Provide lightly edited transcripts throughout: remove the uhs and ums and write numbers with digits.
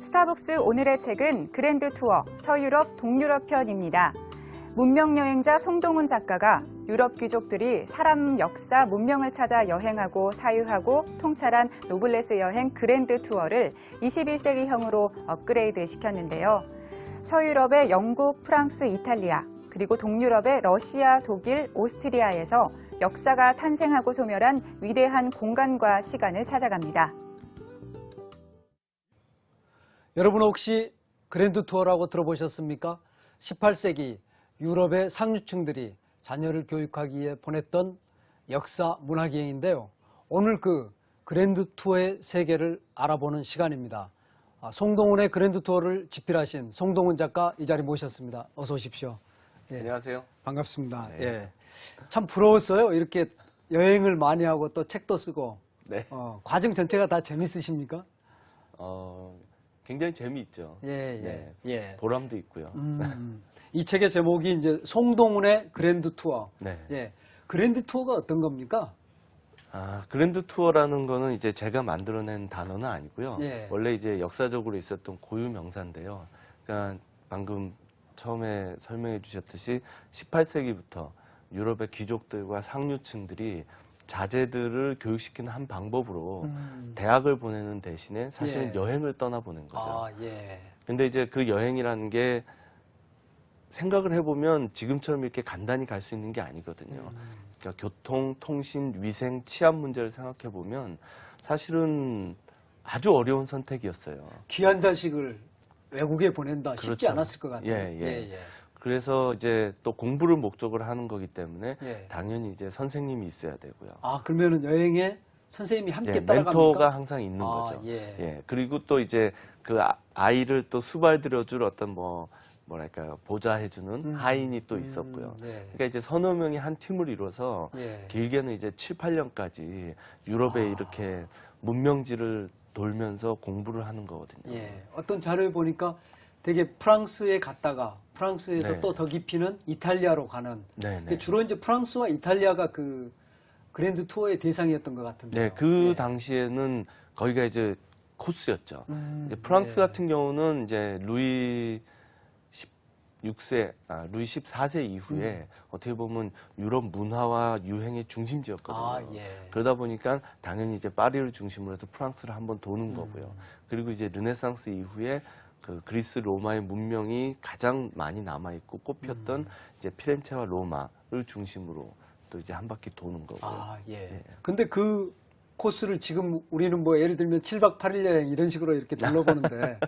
스타벅스 오늘의 책은 그랜드 투어 서유럽 동유럽 편입니다. 문명 여행자 송동훈 작가가 유럽 귀족들이 사람, 역사, 문명을 찾아 여행하고 사유하고 통찰한 노블레스 여행 그랜드 투어를 21세기형으로 업그레이드 시켰는데요. 서유럽의 영국, 프랑스, 이탈리아, 그리고 동유럽의 러시아, 독일, 오스트리아에서 역사가 탄생하고 소멸한 위대한 공간과 시간을 찾아갑니다. 여러분 혹시 그랜드 투어라고 들어보셨습니까? 18세기 유럽의 상류층들이 자녀를 교육하기 위해 보냈던 역사 문화여행인데요. 오늘 그 그랜드 투어의 세계를 알아보는 시간입니다. 송동훈의 그랜드 투어를 집필하신 송동훈 작가 이 자리 모셨습니다. 어서 오십시오. 예. 안녕하세요. 반갑습니다. 네. 예. 참 부러웠어요. 이렇게 여행을 많이 하고 또 책도 쓰고. 네. 과정 전체가 다 재밌으십니까? 굉장히 재미있죠. 예, 네. 예. 보람도 있고요. 이 책의 제목이 이제 송동훈의 그랜드 투어. 네. 예. 그랜드 투어가 어떤 겁니까? 그랜드 투어라는 거는 이제 제가 만들어낸 단어는 아니고요. 예. 원래 이제 역사적으로 있었던 고유 명사인데요. 그러니까 방금 처음에 설명해 주셨듯이 18세기부터 유럽의 귀족들과 상류층들이 자제들을 교육시키는 한 방법으로 대학을 보내는 대신에 사실은 예. 여행을 떠나보낸 거죠. 예. 근데 이제 그 여행이라는 게 생각을 해보면 지금처럼 이렇게 간단히 갈 수 있는 게 아니거든요. 그러니까 교통, 통신, 위생, 치안 문제를 생각해보면 사실은 아주 어려운 선택이었어요. 귀한 자식을 외국에 보낸다. 쉽지 그렇죠. 않았을 것 같아요. 예. 그래서 이제 또 공부를 목적으로 하는 거기 때문에 예. 당연히 이제 선생님이 있어야 되고요. 그러면은 여행에 선생님이 함께 예, 따라갑니까? 멘토가 항상 있는 거죠. 예. 그리고 또 이제 그 아이를 또 수발들여줄 어떤 뭐랄까요, 보좌해주는 하인이 또 있었고요. 예. 그러니까 이제 서너 명이 한 팀을 이뤄서 예. 길게는 이제 7, 8년까지 유럽에 이렇게 문명지를 돌면서 공부를 하는 거거든요. 예. 어떤 자료에 보니까 되게 프랑스에 갔다가 프랑스에서 네. 또 더 깊이는 이탈리아로 가는. 네네. 주로 이제 프랑스와 이탈리아가 그 그랜드 투어의 대상이었던 것 같은데요. 네, 그 예. 당시에는 거기가 이제 코스였죠. 이제 프랑스 예. 같은 경우는 이제 루이 14세 이후에 어떻게 보면 유럽 문화와 유행의 중심지였거든요. 예. 그러다 보니까 당연히 이제 파리를 중심으로 해서 프랑스를 한번 도는 거고요. 그리고 이제 르네상스 이후에 그 그리스 로마의 문명이 가장 많이 남아 있고 꼽혔던 이제 피렌체와 로마를 중심으로 또 이제 한 바퀴 도는 거고요. 예. 근데 그 코스를 지금 우리는 뭐 예를 들면 7박 8일 여행 이런 식으로 이렇게 둘러보는데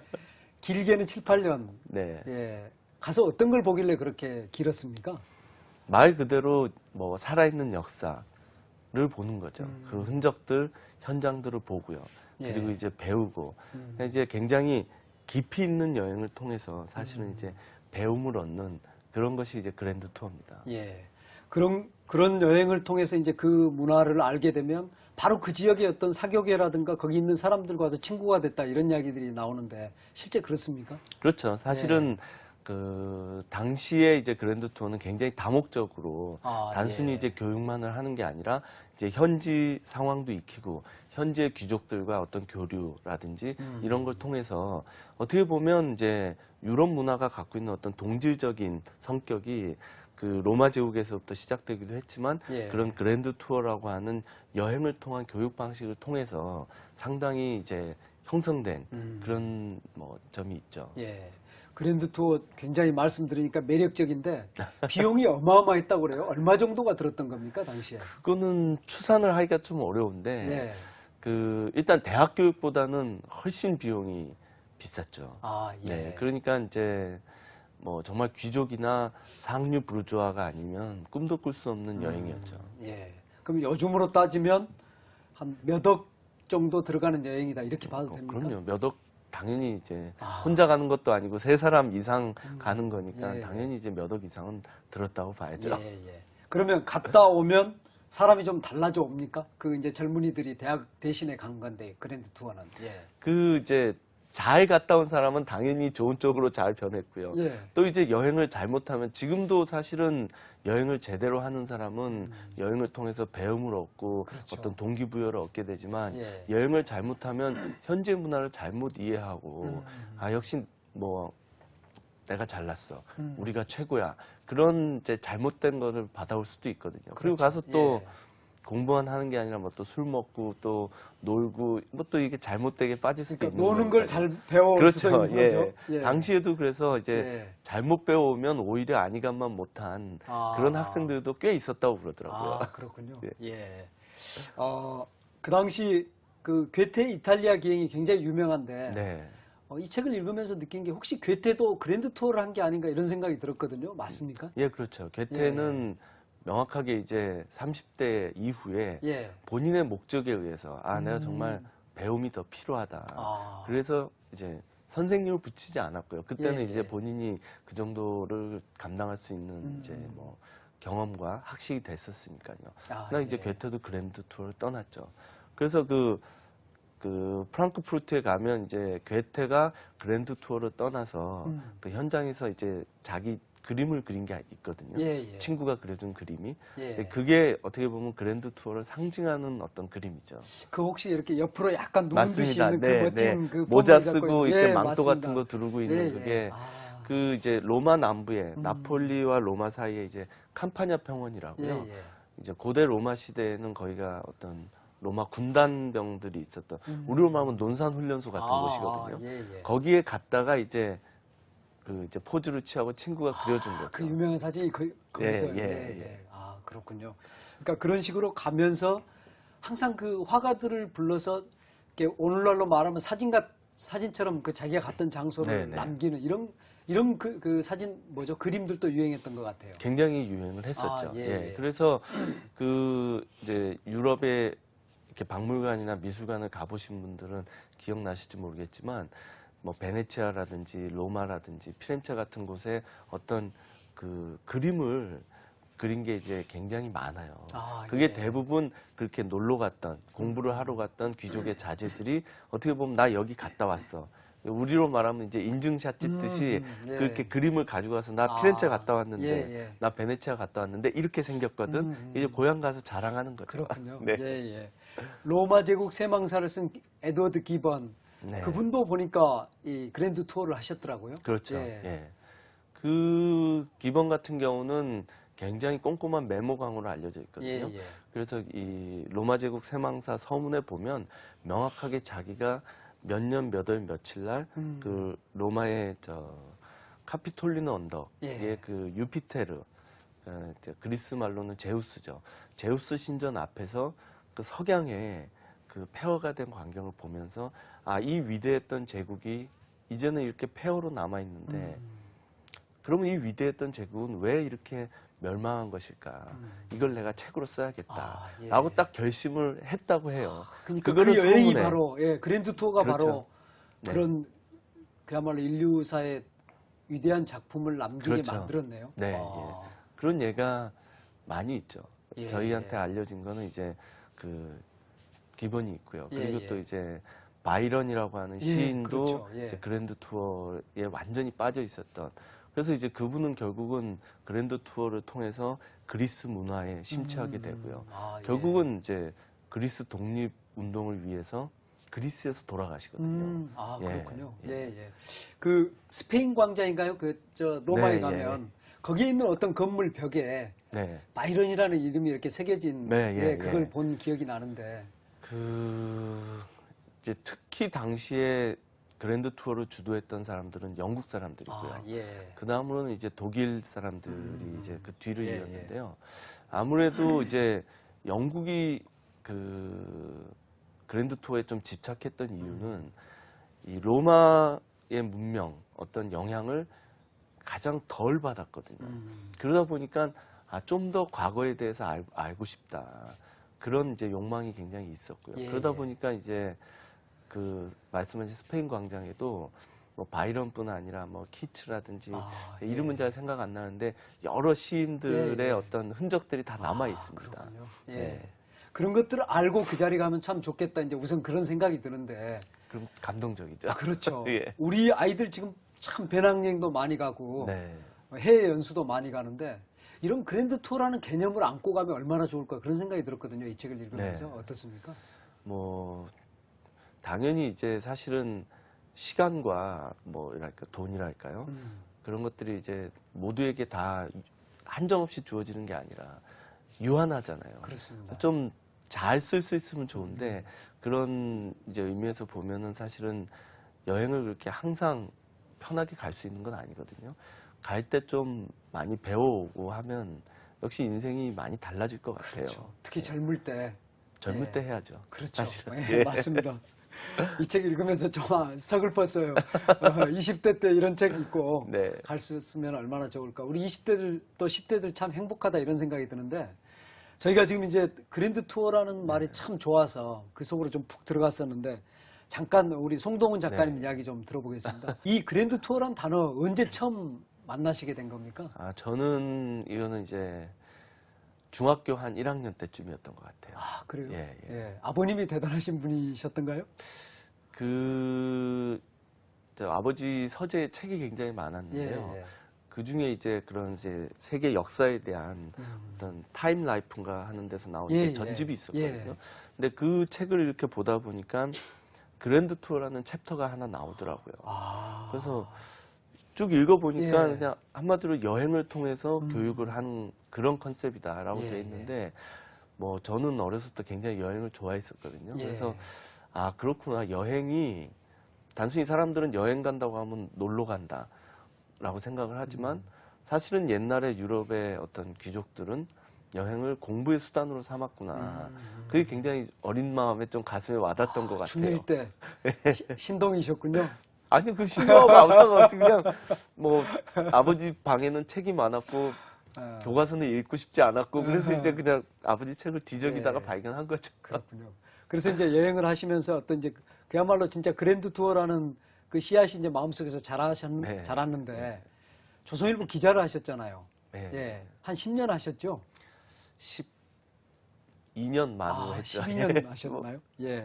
길게는 7, 8년. 네. 예. 가서 어떤 걸 보길래 그렇게 길었습니까? 말 그대로 뭐 살아있는 역사를 보는 거죠. 그 흔적들, 현장들을 보고요. 예. 그리고 이제 배우고. 이제 굉장히 깊이 있는 여행을 통해서 사실은 이제 배움을 얻는 그런 것이 이제 그랜드 투어입니다. 예. 그런 여행을 통해서 이제 그 문화를 알게 되면 바로 그 지역의 어떤 사교계라든가 거기 있는 사람들과도 친구가 됐다 이런 이야기들이 나오는데 실제 그렇습니까? 그렇죠. 사실은 그 당시에 이제 그랜드 투어는 굉장히 다목적으로 단순히 이제 교육만을 하는 게 아니라 이제 현지 상황도 익히고 현지의 귀족들과 어떤 교류라든지 이런 걸 통해서 어떻게 보면 이제 유럽 문화가 갖고 있는 어떤 동질적인 성격이 그 로마 제국에서부터 시작되기도 했지만 그런 그랜드 투어라고 하는 여행을 통한 교육 방식을 통해서 상당히 이제 형성된 그런 점이 있죠. 예. 그랜드 투어 굉장히 말씀드리니까 매력적인데 비용이 어마어마했다고 그래요. 얼마 정도가 들었던 겁니까 당시에? 그거는 추산을 하기가 좀 어려운데 네. 그 일단 대학 교육보다는 훨씬 비용이 비쌌죠. 예. 네, 그러니까 이제 뭐 정말 귀족이나 상류 부르주아가 아니면 꿈도 꿀 수 없는 여행이었죠. 예. 그럼 요즘으로 따지면 한 몇 억 정도 들어가는 여행이다 이렇게 봐도 됩니까? 그럼요. 몇 억 당연히 이제 혼자 가는 것도 아니고 세 사람 이상 가는 거니까 당연히 이제 몇 억 이상은 들었다고 봐야죠. 예. 그러면 갔다 오면 사람이 좀 달라져 옵니까? 그 이제 젊은이들이 대학 대신에 간 건데 그랜드 투어는. 예. 그 이제 잘 갔다 온 사람은 당연히 좋은 쪽으로 잘 변했고요. 예. 또 이제 여행을 잘못하면 지금도 사실은 여행을 제대로 하는 사람은 여행을 통해서 배움을 얻고 그렇죠. 어떤 동기부여를 얻게 되지만 예. 여행을 잘못하면 현지 문화를 잘못 이해하고 아 역시 뭐 내가 잘났어. 우리가 최고야. 그런 이제 잘못된 것을 받아올 수도 있거든요. 그리고 그렇죠. 가서 또 예. 공부만 하는 게 아니라 뭐 또 술 먹고 또 놀고 뭐 또 이게 잘못되게 빠질 수도 그러니까 있는 노는 걸 거니까요. 잘 배워올 수도 그렇죠. 있는 거죠. 예. 당시에도 그래서 이제 예. 잘못 배워오면 오히려 아니감만 못한 그런 학생들도 꽤 있었다고 그러더라고요. 아, 그렇군요. 예. 예. 그 당시 그 괴테 이탈리아 기행이 굉장히 유명한데 네. 이 책을 읽으면서 느낀 게 혹시 괴테도 그랜드 투어를 한 게 아닌가 이런 생각이 들었거든요. 맞습니까? 예, 그렇죠. 괴테는 명확하게 이제 30대 이후에 예. 본인의 목적에 의해서 아, 내가 정말 배움이 더 필요하다. 아. 그래서 이제 선생님을 붙이지 않았고요. 그때는 예, 이제 예. 본인이 그 정도를 감당할 수 있는 이제 뭐 경험과 학식이 됐었으니까요. 그러나 이제 예. 괴테도 그랜드 투어를 떠났죠. 그래서 그 프랑크푸르트에 가면 이제 괴테가 그랜드 투어를 떠나서 그 현장에서 이제 자기 그림을 그린 게 있거든요. 예, 예. 친구가 그려준 그림이. 예. 근데 그게 어떻게 보면 그랜드 투어를 상징하는 어떤 그림이죠. 그 혹시 이렇게 옆으로 약간 누운 듯이 맞습니다. 있는 그 네, 멋진 네. 그 모자 폼을 갖고 쓰고 있는- 이렇게 예, 망토 맞습니다. 같은 거 두르고 있는 예, 그게 예. 그 이제 로마 남부에 나폴리와 로마 사이에 이제 캄파냐 평원이라고요. 예, 예. 이제 고대 로마 시대에는 거기가 어떤 로마 군단병들이 있었던 우리 로마 하면 논산 훈련소 같은 곳이거든요. 예, 예. 거기에 갔다가 이제 그 이제 포즈를 취하고 친구가 그려준 거죠. 그 유명한 사진이 거기서 예, 예. 아, 그렇군요. 그러니까 그런 식으로 가면서 항상 그 화가들을 불러서 이렇게 오늘날로 말하면 사진처럼 그 자기가 갔던 장소를 네, 네. 남기는 이런 그 사진 뭐죠? 그림들도 유행했던 것 같아요. 굉장히 유행을 했었죠. 아, 예, 예. 예. 그래서 그 이제 유럽에 이렇게 박물관이나 미술관을 가보신 분들은 기억나실지 모르겠지만 뭐 베네치아라든지 로마라든지 피렌체 같은 곳에 어떤 그 그림을 그린 게 이제 굉장히 많아요. 그게 예. 대부분 그렇게 놀러 갔던 공부를 하러 갔던 귀족의 자제들이 어떻게 보면 나 여기 갔다 왔어. 우리로 말하면 이제 인증샷 찍듯이 예. 그렇게 그림을 가지고 가서 나 피렌체 갔다 왔는데 예, 예. 나 베네치아 갔다 왔는데 이렇게 생겼거든. 이제 고향 가서 자랑하는 거죠. 그렇군요. 네. 예, 예. 로마 제국 세망사를 쓴 에드워드 기번 네. 그분도 보니까 이 그랜드 투어를 하셨더라고요. 그렇죠. 예. 예. 그 기본 같은 경우는 굉장히 꼼꼼한 메모강으로 알려져 있거든요. 예, 예. 그래서 이 로마 제국 세망사 서문에 보면 명확하게 자기가 몇 년 몇 월 며칠 날 그 로마의 카피톨리노 언덕 예. 이게 그 유피테르 이제 그리스 말로는 제우스죠. 제우스 신전 앞에서 그 석양에 그 폐허가 된 광경을 보면서 아, 이 위대했던 제국이 이제는 이렇게 폐허로 남아 있는데 그러면 이 위대했던 제국은 왜 이렇게 멸망한 것일까? 이걸 내가 책으로 써야겠다. 예. 라고 딱 결심을 했다고 해요. 그러니까 그거를 그 여행이 서문에. 바로 그랜드 투어가 그렇죠. 바로 네. 그런 그야말로 인류사의 위대한 작품을 남기게 그렇죠. 만들었네요. 네, 아. 그런 예가 많이 있죠. 예, 저희한테 예. 알려진 거는 이제 그 기본이 있고요. 예, 그리고 예. 또 이제 바이런이라고 하는 예, 시인도 그렇죠. 예. 이제 그랜드 투어에 완전히 빠져 있었던. 그래서 이제 그분은 결국은 그랜드 투어를 통해서 그리스 문화에 심취하게 되고요. 아, 예. 결국은 이제 그리스 독립 운동을 위해서 그리스에서 돌아가시거든요. 아, 예, 그렇군요. 예. 예, 예. 그 스페인 광장인가요? 로마에 네, 가면 거기에 있는 어떤 건물 벽에 네. 바이런이라는 이름이 이렇게 새겨진 네, 예, 그걸 예. 본 기억이 나는데. 이제 특히 당시에 그랜드 투어를 주도했던 사람들은 영국 사람들이고요. 아, 예. 그 다음으로는 이제 독일 사람들이 이제 그 뒤를 예, 이었는데요. 아무래도 이제 영국이 그랜드 투어에 좀 집착했던 이유는 이 로마의 문명 어떤 영향을 가장 덜 받았거든요. 그러다 보니까 좀 더 과거에 대해서 알고 싶다. 그런 이제 욕망이 굉장히 있었고요. 예, 그러다 예. 보니까 이제 그 말씀하신 스페인 광장에도 뭐 바이런뿐 아니라 뭐 키츠라든지 예. 이름은 잘 생각 안 나는데 여러 시인들의 예, 예. 어떤 흔적들이 다 남아 있습니다. 그렇군요. 예. 네. 그런 것들을 알고 그 자리 가면 참 좋겠다. 이제 우선 그런 생각이 드는데. 그럼 감동적이죠. 그렇죠. 예. 우리 아이들 지금 참 배낭여행도 많이 가고 네. 해외 연수도 많이 가는데 이런 그랜드 투어라는 개념을 안고 가면 얼마나 좋을까 그런 생각이 들었거든요. 이 책을 읽으면서. 네. 어떻습니까? 뭐 당연히 이제 사실은 시간과 뭐 이랄까 돈이랄까요? 그런 것들이 이제 모두에게 다 한정없이 주어지는 게 아니라 유한하잖아요. 그렇습니다. 좀 잘 쓸 수 있으면 좋은데 그런 이제 의미에서 보면은 사실은 여행을 그렇게 항상 편하게 갈 수 있는 건 아니거든요. 갈 때 좀 많이 배워오고 하면 역시 인생이 많이 달라질 것 같아요. 그렇죠. 특히 젊을 때. 젊을 예. 때 해야죠. 그렇죠. 사실은. 예, 예. 맞습니다. 이 책 읽으면서 좀 서글펐어요. 20대 때 이런 책 읽고 네. 갈 수 있으면 얼마나 좋을까. 우리 20대들 또 10대들 참 행복하다 이런 생각이 드는데 저희가 지금 이제 그랜드 투어라는 말이 참 좋아서 그 속으로 좀 푹 들어갔었는데 잠깐 우리 송동훈 작가님 이야기 좀 들어보겠습니다. 이 그랜드 투어란 단어 언제 처음 만나시게 된 겁니까? 아, 저는 이거는 이제 중학교 한 1학년 때쯤이었던 것 같아요. 아, 그래요? 예, 예. 예. 아버님이 대단하신 분이셨던가요? 저 아버지 서재 책이 굉장히 많았는데요. 예, 예. 그 중에 이제 그런 이제 세계 역사에 대한 어떤 타임 라이프인가 하는 데서 나온 예, 전집이 예. 있었거든요. 예. 근데 그 책을 이렇게 보다 보니까 그랜드 투어라는 챕터가 하나 나오더라고요. 아. 그래서 쭉 읽어보니까 예. 그냥 한마디로 여행을 통해서 교육을 하는 그런 컨셉이다라고 예, 돼 있는데 뭐 저는 어렸을 때 굉장히 여행을 좋아했었거든요. 예. 그래서 아 그렇구나 여행이 단순히 사람들은 여행 간다고 하면 놀러 간다라고 생각을 하지만 사실은 옛날에 유럽의 어떤 귀족들은 여행을 공부의 수단으로 삼았구나. 그게 굉장히 어린 마음에 좀 가슴에 와닿았던 것 같아요. 중1 때 신동이셨군요. 아니 그 신경하고 아무 상관없이 그냥 뭐 아버지 방에는 책이 많았고 아, 교과서는 읽고 싶지 않았고 그래서 이제 그냥 아버지 책을 뒤적이다가 예. 발견한 거죠. 그렇군요. 그래서 이제 여행을 하시면서 어떤 이제 그야말로 진짜 그랜드 투어라는 그 씨앗이 이제 마음속에서 네. 자랐는데 조선일보 기자를 하셨잖아요. 네. 예. 한 10년 하셨죠? 12년 만으로 했죠. 12년 하셨나요? 예.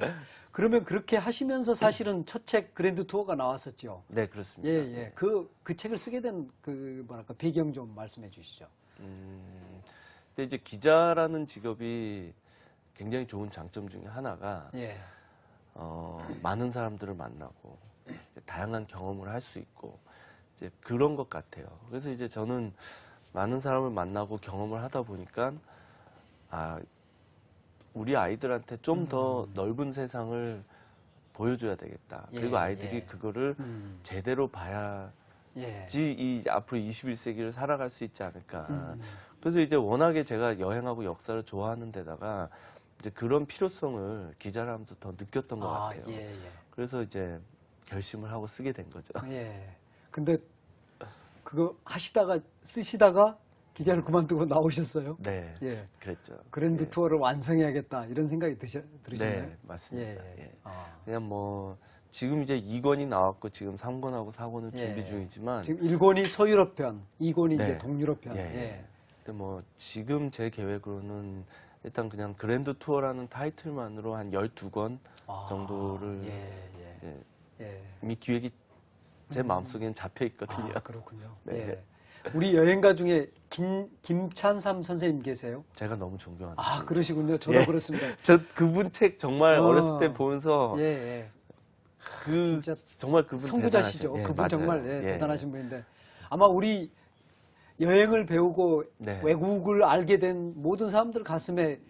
그러면 그렇게 하시면서 사실은 첫 책 그랜드 투어가 나왔었죠. 네, 그렇습니다. 예, 예. 그 책을 쓰게 된 그 뭐랄까 배경 좀 말씀해 주시죠. 근데 이제 기자라는 직업이 굉장히 좋은 장점 중에 하나가 예. 많은 사람들을 만나고 이제 다양한 경험을 할 수 있고 이제 그런 것 같아요. 그래서 이제 저는 많은 사람을 만나고 경험을 하다 보니까 아 우리 아이들한테 좀 더 넓은 세상을 보여줘야 되겠다. 예, 그리고 아이들이 예. 그거를 제대로 봐야지 예. 이 앞으로 21세기를 살아갈 수 있지 않을까. 그래서 이제 워낙에 제가 여행하고 역사를 좋아하는 데다가 이제 그런 필요성을 기자를 하면서 더 느꼈던 것 같아요. 예, 예. 그래서 이제 결심을 하고 쓰게 된 거죠. 예. 근데 그거 쓰시다가 기자를 그만두고 나오셨어요? 네, 예. 그랬죠. 그랜드 예. 투어를 완성해야겠다 이런 생각이 들으셨나요? 네, 맞습니다. 예. 예. 아. 그냥 뭐 지금 이제 2권이 나왔고 지금 3권하고 4권을 예. 준비 중이지만 지금 1권이 서유럽 편, 2권이 네. 이제 동유럽 편. 예. 예. 근데 뭐 지금 제 계획으로는 일단 그냥 그랜드 투어라는 타이틀만으로 한 12권 정도를 예. 예. 이미 기획이 제 마음속에는 잡혀 있거든요. 아, 그렇군요. 네. 예. 우리 여행가 중에 김찬삼 선생님 계세요? 제가 너무 존경하는 아, 분이죠. 그러시군요. 저도 예. 그렇습니다. 저 그분 책 정말 어. 어렸을 때 보면서 예, 예. 그 진짜 정말 그분 선구자시죠. 대단하신- 예, 그분 맞아요. 정말 예. 대단하신 분인데 아마 우리 여행을 배우고 네. 외국을 알게 된 모든 사람들 가슴에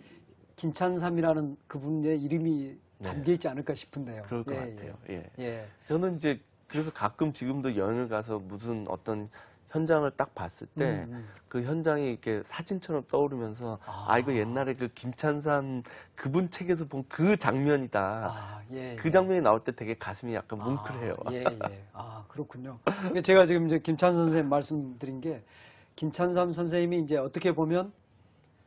김찬삼이라는 그분의 이름이 네. 담겨 있지 않을까 싶은데요. 그럴 것 예, 같아요. 예. 예. 저는 이제 그래서 가끔 지금도 여행을 가서 무슨 어떤 현장을 딱 봤을 때 그 현장이 이렇게 사진처럼 떠오르면서 이거 옛날에 그 김찬삼 그분 책에서 본 그 장면이다. 아, 예. 그 장면이 나올 때 되게 가슴이 약간 뭉클해요. 예, 예. 아, 그렇군요. 이게 제가 지금 이제 김찬삼 선생님 말씀드린 게 김찬삼 선생님이 이제 어떻게 보면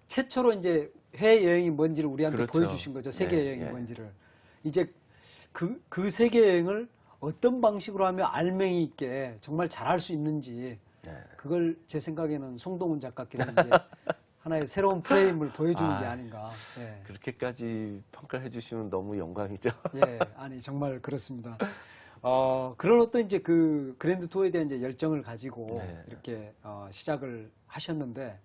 최초로 이제 해외 여행이 뭔지를 우리한테 그렇죠. 보여주신 거죠. 세계 네, 여행이 예. 뭔지를. 이제 그 세계 여행을 어떤 방식으로 하면 알맹이 있게 정말 잘할 수 있는지 네. 그걸 제 생각에는 송동훈 작가께서 이제 하나의 새로운 프레임을 보여주는 아, 게 아닌가. 예. 그렇게까지 평가를 해주시면 너무 영광이죠. 예, 아니 정말 그렇습니다. 그런 어떤 이제 그 그랜드 투어에 대한 이제 열정을 가지고 네. 이렇게 시작을 하셨는데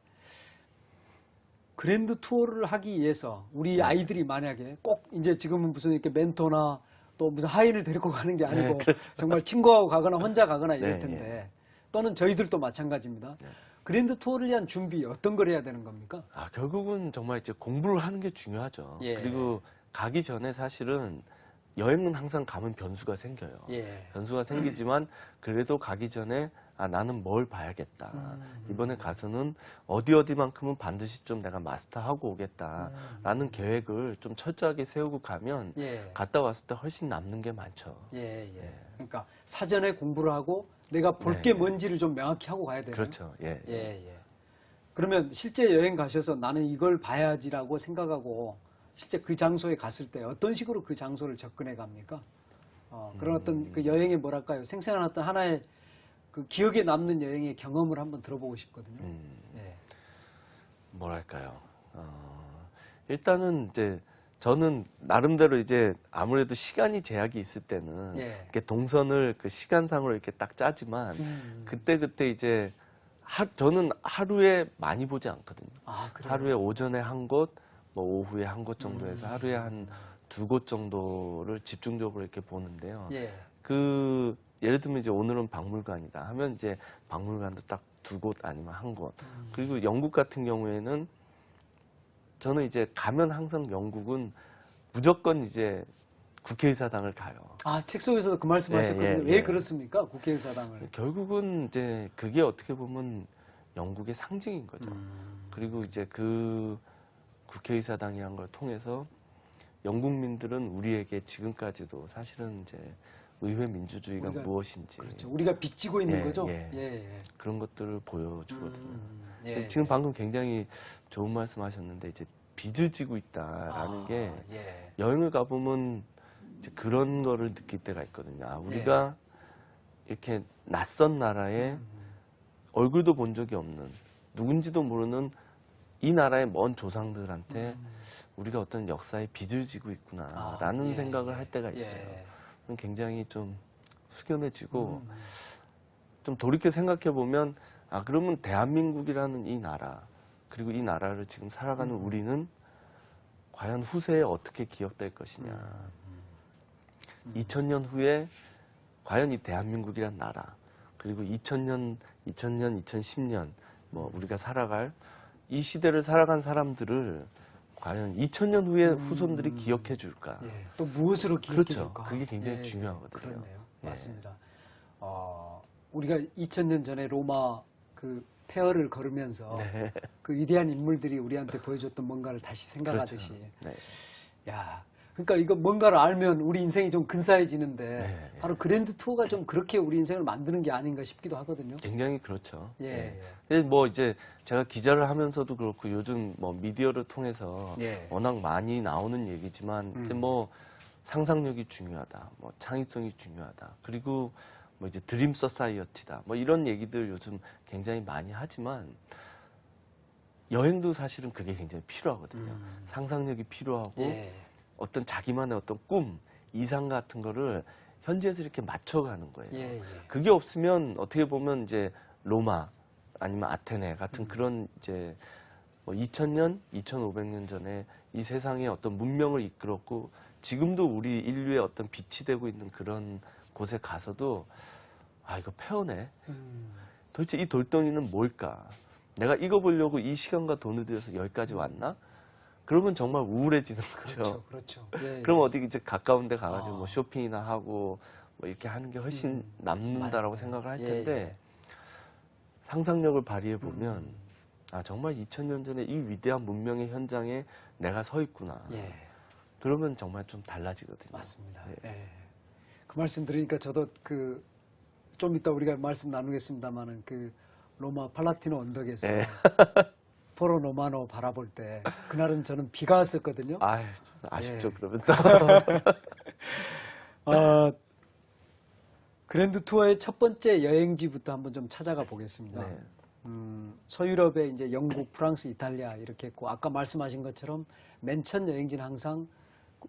그랜드 투어를 하기 위해서 우리 아이들이 만약에 꼭 이제 지금은 무슨 이렇게 멘토나 또 무슨 하인을 데리고 가는 게 아니고 네, 그렇죠. 정말 친구하고 가거나 혼자 가거나 이럴 네, 텐데 또는 저희들도 마찬가지입니다. 네. 그랜드 투어를 위한 준비 어떤 걸 해야 되는 겁니까? 결국은 정말 이제 공부를 하는 게 중요하죠. 예. 그리고 가기 전에 사실은 여행은 항상 가면 변수가 생겨요. 예. 변수가 생기지만 그래도 가기 전에 나는 뭘 봐야겠다. 이번에 가서는 어디만큼은 반드시 좀 내가 마스터하고 오겠다라는 계획을 좀 철저하게 세우고 가면 예. 갔다 왔을 때 훨씬 남는 게 많죠. 예, 예. 그러니까 사전에 공부를 하고 내가 볼 네, 게 네. 뭔지를 좀 명확히 하고 가야 되는. 그렇죠. 예. 예, 예. 그러면 실제 여행 가셔서 나는 이걸 봐야지라고 생각하고 실제 그 장소에 갔을 때 어떤 식으로 그 장소를 접근해 갑니까? 그런 어떤 그 여행의 뭐랄까요? 생생한 어떤 하나의 그 기억에 남는 여행의 경험을 한번 들어보고 싶거든요. 예. 뭐랄까요. 일단은 이제 저는 나름대로 이제 아무래도 시간이 제약이 있을 때는 예. 이렇게 동선을 그 시간상으로 이렇게 딱 짜지만 그때 이제 저는 하루에 많이 보지 않거든요. 아, 그래요? 하루에 오전에 한 곳, 뭐 오후에 한 곳 정도 해서 하루에 한 2곳 정도를 집중적으로 이렇게 보는데요. 예. 예를 들면 이제 오늘은 박물관이다 하면 이제 박물관도 딱 2곳 아니면 1곳. 그리고 영국 같은 경우에는 저는 이제 가면 항상 영국은 무조건 이제 국회의사당을 가요. 아, 책 속에서도 그 말씀 하셨거든요. 예, 왜 예. 그렇습니까? 국회의사당을. 결국은 이제 그게 어떻게 보면 영국의 상징인 거죠. 그리고 이제 그 국회의사당이란 걸 통해서 영국민들은 우리에게 지금까지도 사실은 이제 의회 민주주의가 우리가- 무엇인지 그렇죠. 우리가 빚지고 있는 예, 거죠? 예. 예. 그런 것들을 보여주거든요. 예. 지금 방금 굉장히 좋은 말씀하셨는데 이제 빚을 지고 있다라는 게 예. 여행을 가보면 이제 그런 거를 느낄 때가 있거든요. 우리가 이렇게 낯선 나라에 얼굴도 본 적이 없는 누군지도 모르는 이 나라의 먼 조상들한테 우리가 어떤 역사의 빚을 지고 있구나라는 예, 생각을 예, 할 때가 있어요. 예. 그럼 굉장히 좀 숙연해지고 좀 돌이켜 생각해 보면 그러면 대한민국이라는 이 나라 그리고 이 나라를 지금 살아가는 우리는 과연 후세에 어떻게 기억될 것이냐. 2000년 후에 과연 이 대한민국이란 나라 그리고 2000년, 2010년 뭐 우리가 살아갈 이 시대를 살아간 사람들을 과연 2000년 후에 후손들이 기억해 줄까? 예. 또 무엇으로 기억해 그렇죠. 줄까? 그게 굉장히 중요하거든요. 그렇네요. 예. 맞습니다. 우리가 2000년 전에 로마 그 폐허를 걸으면서 네. 그 위대한 인물들이 우리한테 보여줬던 뭔가를 다시 생각하듯이. 그렇죠. 네. 야, 그러니까 이거 뭔가를 알면 우리 인생이 좀 근사해지는데 네. 바로 그랜드 투어가 좀 그렇게 우리 인생을 만드는 게 아닌가 싶기도 하거든요. 굉장히 그렇죠. 예, 예. 예. 근데 뭐 이제 제가 기자를 하면서도 그렇고 요즘 뭐 미디어를 통해서 예. 워낙 많이 나오는 얘기지만 이제 뭐 상상력이 중요하다, 뭐 창의성이 중요하다, 그리고 뭐 이제 드림 소사이어티다, 뭐 이런 얘기들 요즘 굉장히 많이 하지만 여행도 사실은 그게 굉장히 필요하거든요. 상상력이 필요하고 예. 어떤 자기만의 어떤 꿈, 이상 같은 거를 현지에서 이렇게 맞춰가는 거예요. 예, 예. 그게 없으면 어떻게 보면 이제 로마 아니면 아테네 같은 그런 이제 뭐 2000년, 2500년 전에 이 세상의 어떤 문명을 이끌었고 지금도 우리 인류의 어떤 빛이 되고 있는 그런 곳에 가서도 이거 폐허네. 도대체 이 돌덩이는 뭘까? 내가 이거 보려고 이 시간과 돈을 들여서 여기까지 왔나? 그러면 정말 우울해지는 거죠. 그렇죠, 그렇죠. 예, 그럼 예. 어디 이제 가까운 데 가가지고 뭐 쇼핑이나 하고 뭐 이렇게 하는 게 훨씬 남는다라고 맞아요. 생각을 할 예, 텐데 예. 상상력을 발휘해 보면 정말 2000년 전에 이 위대한 문명의 현장에 내가 서 있구나. 예. 그러면 정말 좀 달라지거든요. 맞습니다. 예. 그 말씀 들으니까 저도 좀 이따 우리가 말씀 나누겠습니다만은 그 로마 팔라티노 언덕에서 네. 포로 로마노 바라볼 때 그날은 저는 비가 왔었거든요. 아쉽죠. 예. 그러면 또. 그랜드 투어의 첫 번째 여행지부터 한번 좀 찾아가 보겠습니다. 네. 서유럽에 이제 영국, 프랑스, 이탈리아 이렇게 했고 아까 말씀하신 것처럼 맨 첫 여행지는 항상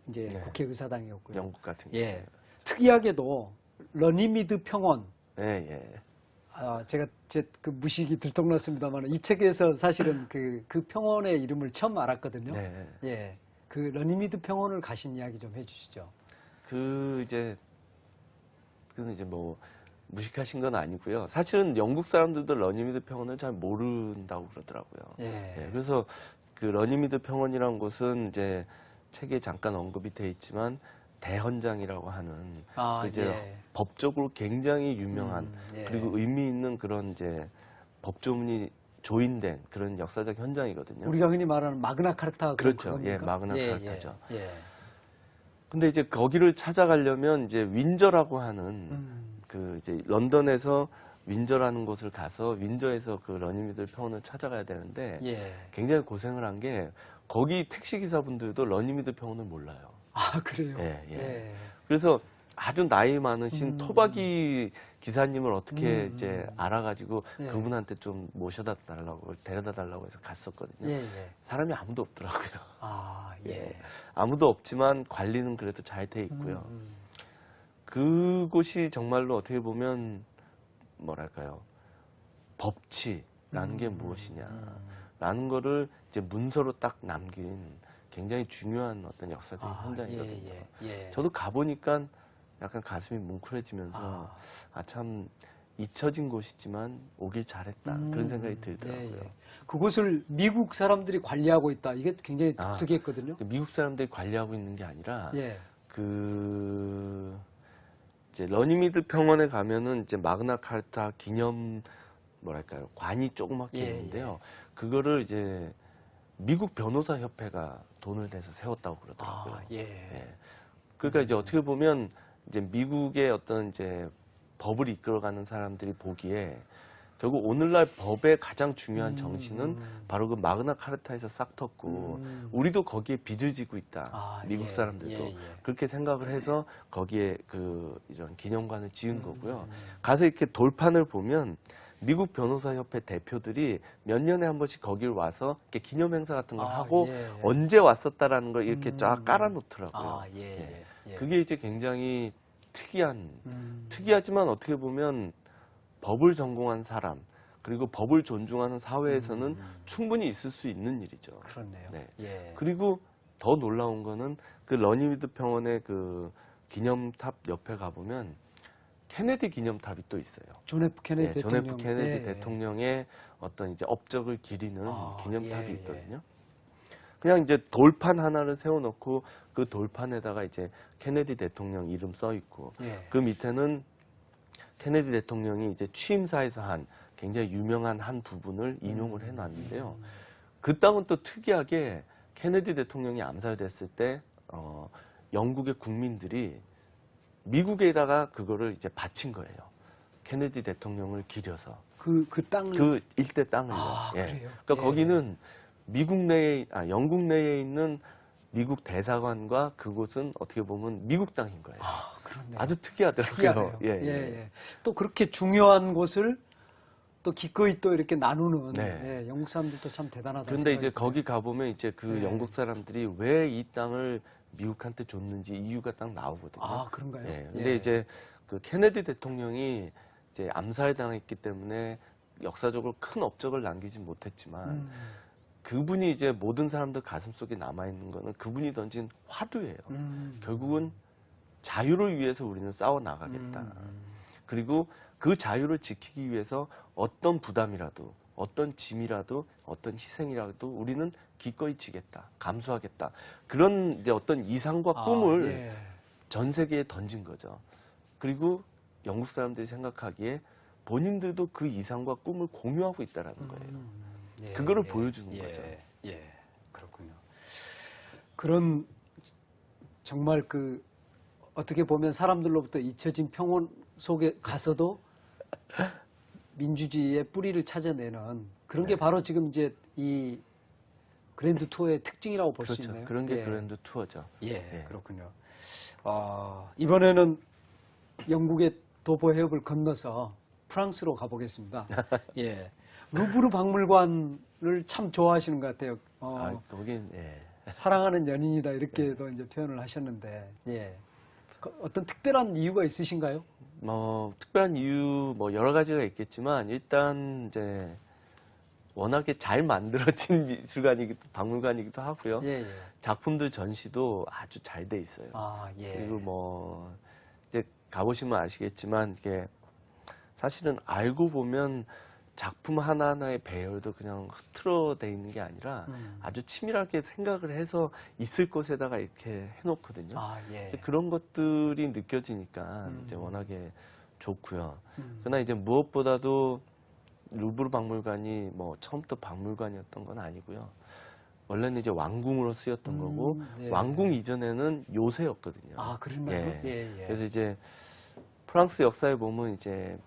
이제 네. 국회의사당이었고요. 영국 같은 예. 경우에. 특이하게도 러니미드 평원. 예, 예. 제가 그 무식이 들통났습니다만 이 책에서 사실은 그 평원의 이름을 처음 알았거든요. 네. 예. 그 러니미드 평원을 가신 이야기 좀 해주시죠. 그는 이제 뭐 무식하신 건 아니고요. 사실은 영국 사람들도 러니미드 평원을 잘 모른다고 그러더라고요. 예. 그래서 그 러니미드 평원이라는 곳은 이제 책에 잠깐 언급이 돼 있지만 대헌장이라고 하는 이제 예. 법적으로 굉장히 유명한 예. 그리고 의미 있는 그런 이제 법조문이 조인된 그런 역사적 현장이거든요. 우리가 흔히 말하는 마그나 카르타 그렇죠. 그겁니까? 예, 마그나 카르타죠. 예. 근데 이제 거기를 찾아가려면 이제 윈저라고 하는 그 이제 런던에서 윈저라는 곳을 가서 윈저에서 그 러니미드 평원을 찾아가야 되는데 예. 굉장히 고생을 한 게 거기 택시 기사분들도 러니미드 평원을 몰라요. 아, 그래요? 예, 예. 예. 그래서 아주 나이 많으신 토박이 기사님을 어떻게 이제 알아가지고 예. 그분한테 좀 모셔다 달라고 데려다 달라고 해서 갔었거든요. 예, 예. 사람이 아무도 없더라고요. 아, 예. 아무도 없지만 관리는 그래도 잘 돼 있고요. 그곳이 정말로 어떻게 보면 뭐랄까요? 법치라는 게 무엇이냐라는 거를 이제 문서로 딱 남긴 굉장히 중요한 어떤 역사적인 현장이거든요. 예. 저도 가보니까 약간 가슴이 뭉클해지면서 참 잊혀진 곳이지만 오길 잘했다 그런 생각이 들더라고요. 예. 그곳을 미국 사람들이 관리하고 있다. 이게 굉장히 독특했거든요. 미국 사람들이 관리하고 있는 게 아니라 예. 그 이제 러니미드 평원에 가면은 이제 마그나 카르타 기념 뭐랄까요 관이 조그맣게 예, 있는데요. 그거를 이제 미국 변호사 협회가 돈을 내서 세웠다고 그러더라고요. 예. 그러니까 이제 어떻게 보면 이제 미국의 어떤 이제 법을 이끌어가는 사람들이 보기에 결국 오늘날 법의 가장 중요한 정신은 바로 그 마그나 카르타에서 싹 텄고 우리도 거기에 빚을 지고 있다. 미국 사람들도 그렇게 생각을 해서 거기에 그 이런 기념관을 지은 거고요. 가서 이렇게 돌판을 보면 미국 변호사 협회 대표들이 몇 년에 한 번씩 거기를 와서 이렇게 기념 행사 같은 걸 하고 언제 왔었다라는 걸 이렇게 쫙 깔아놓더라고요. 그게 이제 굉장히 특이하지만 어떻게 보면 법을 전공한 사람 그리고 법을 존중하는 사회에서는 충분히 있을 수 있는 일이죠. 그렇네요. 네. 예. 그리고 더 놀라운 거는 그 러니미드 평원의 그 기념탑 옆에 가보면 케네디 기념탑이 또 있어요. 존 F 케네디 존 대통령. F 케네디 대통령의 어떤 이제 업적을 기리는 기념탑이 있거든요. 그냥 이제 돌판 하나를 세워놓고 그 돌판에다가 이제 케네디 대통령 이름 써 있고 그 밑에는 케네디 대통령이 이제 취임사에서 한 굉장히 유명한 한 부분을 인용을 해놨는데요. 그 땅은 또 특이하게 케네디 대통령이 암살됐을 때 영국의 국민들이 미국에다가 그거를 이제 바친 거예요. 케네디 대통령을 기려서 그 땅을 그 일대 땅을요. 그래요? 그러니까 거기는 영국 내에 있는 미국 대사관과 그곳은 어떻게 보면 미국 땅인 거예요. 그렇네요. 아주 특이하더라고요. 특이하네요. 또 그렇게 중요한 곳을 또 기꺼이 또 이렇게 나누는 영국 사람들도 참 대단하다. 그런데 이제 거기 가보면 이제 그 영국 사람들이 왜 이 땅을 미국한테 줬는지 이유가 딱 나오거든요. 그런가요? 근데 이제 그 케네디 대통령이 이제 암살당했기 때문에 역사적으로 큰 업적을 남기지 못했지만 그분이 이제 모든 사람들 가슴 속에 남아있는 거는 그분이 던진 화두예요. 결국은 자유를 위해서 우리는 싸워 나가겠다. 그리고 그 자유를 지키기 위해서 어떤 부담이라도, 어떤 짐이라도, 어떤 희생이라도 우리는 기꺼이 지겠다, 감수하겠다. 그런 이제 어떤 이상과 꿈을 전 세계에 던진 거죠. 그리고 영국 사람들이 생각하기에 본인들도 그 이상과 꿈을 공유하고 있다라는 거예요. 그거를 보여주는 거죠. 그렇군요. 그런 정말 그 어떻게 보면 사람들로부터 잊혀진 평원 속에 가서도 민주주의의 뿌리를 찾아내는 그런 게 바로 지금 이제 이 그랜드 투어의 특징이라고 볼 수 있네요. 그런 게 그랜드 투어죠. 그렇군요. 이번에는 영국의 도보 해협을 건너서 프랑스로 가보겠습니다. 예. 루브르 박물관을 참 좋아하시는 것 같아요. 거긴, 예. 사랑하는 연인이다 이렇게도 이제 표현을 하셨는데, 예. 어떤 특별한 이유가 있으신가요? 특별한 이유, 여러 가지가 있겠지만, 일단, 이제, 워낙에 잘 만들어진 박물관이기도 하고요. 예, 예. 작품들 전시도 아주 잘 돼 있어요. 예. 그리고 이제 가보시면 아시겠지만, 이게 사실은 알고 보면 작품 하나하나의 배열도 그냥 흐트러져 있는 게 아니라 아주 치밀하게 생각을 해서 있을 곳에다가 이렇게 해놓거든요. 예. 이제 그런 것들이 느껴지니까 이제 워낙에 좋고요. 그러나 이제 무엇보다도 루브르 박물관이 처음부터 박물관이었던 건 아니고요. 원래는 이제 왕궁으로 쓰였던 거고 예. 왕궁 이전에는 요새였거든요. 그랬나요? 예. 예. 그래서 이제 프랑스 역사에 보면 이제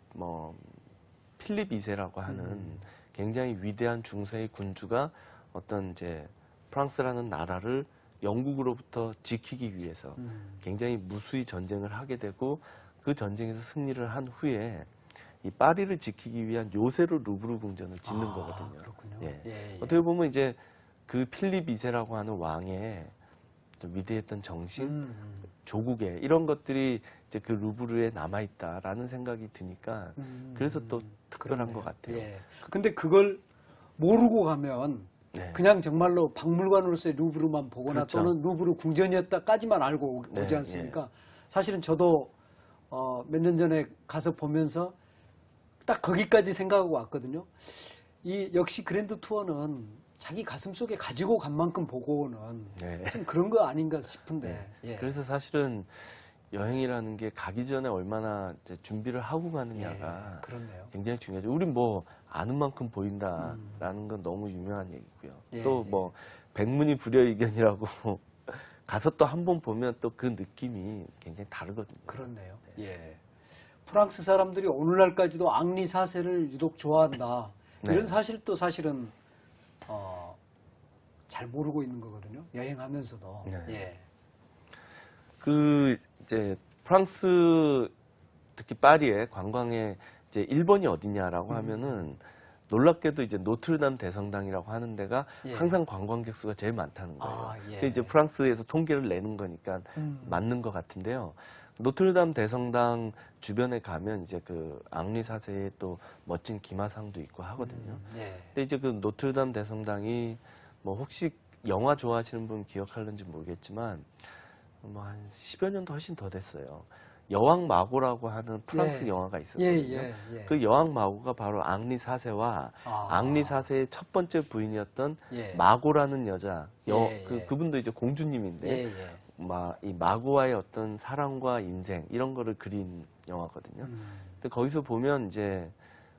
필립 2세라고 하는 굉장히 위대한 중세의 군주가 어떤 이제 프랑스라는 나라를 영국으로부터 지키기 위해서 굉장히 무수히 전쟁을 하게 되고 그 전쟁에서 승리를 한 후에 이 파리를 지키기 위한 요새로 루브르 궁전을 짓는 거거든요. 그렇군요. 예. 어떻게 보면 이제 그 필립 2세라고 하는 왕의 좀 위대했던 정신, 조국의 이런 것들이 이제 그 루브르에 남아있다라는 생각이 드니까 그래서 또 특별한 것 같아요. 예. 근데 그걸 모르고 가면 네. 그냥 정말로 박물관으로서의 루브르만 보거나 그렇죠. 또는 루브르 궁전이었다까지만 알고 오지 네, 않습니까? 사실은 저도 몇 년 전에 가서 보면서 딱 거기까지 생각하고 왔거든요. 이 역시 그랜드 투어는 자기 가슴 속에 가지고 간 만큼 보고 오는 네. 좀 그런 거 아닌가 싶은데. 예. 그래서 사실은 여행이라는 게 가기 전에 얼마나 이제 준비를 하고 가느냐가 그렇네요. 굉장히 중요하죠. 우린 아는 만큼 보인다라는 건 너무 유명한 얘기고요. 예. 또 백문이 불여일견이라고 가서 또 한 번 보면 또 그 느낌이 굉장히 다르거든요. 그렇네요. 예. 프랑스 사람들이 오늘날까지도 앙리 4세를 유독 좋아한다. 네. 이런 사실도 사실은 잘 모르고 있는 거거든요. 여행하면서도. 네. 예. 이제 프랑스 특히 파리의 관광에 이제 1번이 어디냐라고 하면은 놀랍게도 이제 노트르담 대성당이라고 하는 데가 예. 항상 관광객 수가 제일 많다는 거예요. 예. 그게 이제 프랑스에서 통계를 내는 거니까 맞는 것 같은데요. 노트르담 대성당 주변에 가면 이제 그 앙리 4세의 또 멋진 기마상도 있고 하거든요. 예. 근데 이제 그 노트르담 대성당이 혹시 영화 좋아하시는 분 기억하는지 모르겠지만 한 10여 년도 훨씬 더 됐어요. 여왕 마고라고 하는 프랑스 예. 영화가 있었거든요. 예. 그 여왕 마고가 바로 앙리 4세와 앙리 4세의 첫 번째 부인이었던 예. 마고라는 여자, 예. 그분도 이제 공주님인데 이 마고와의 어떤 사랑과 인생 이런 거를 그린 영화거든요. 근데 거기서 보면 이제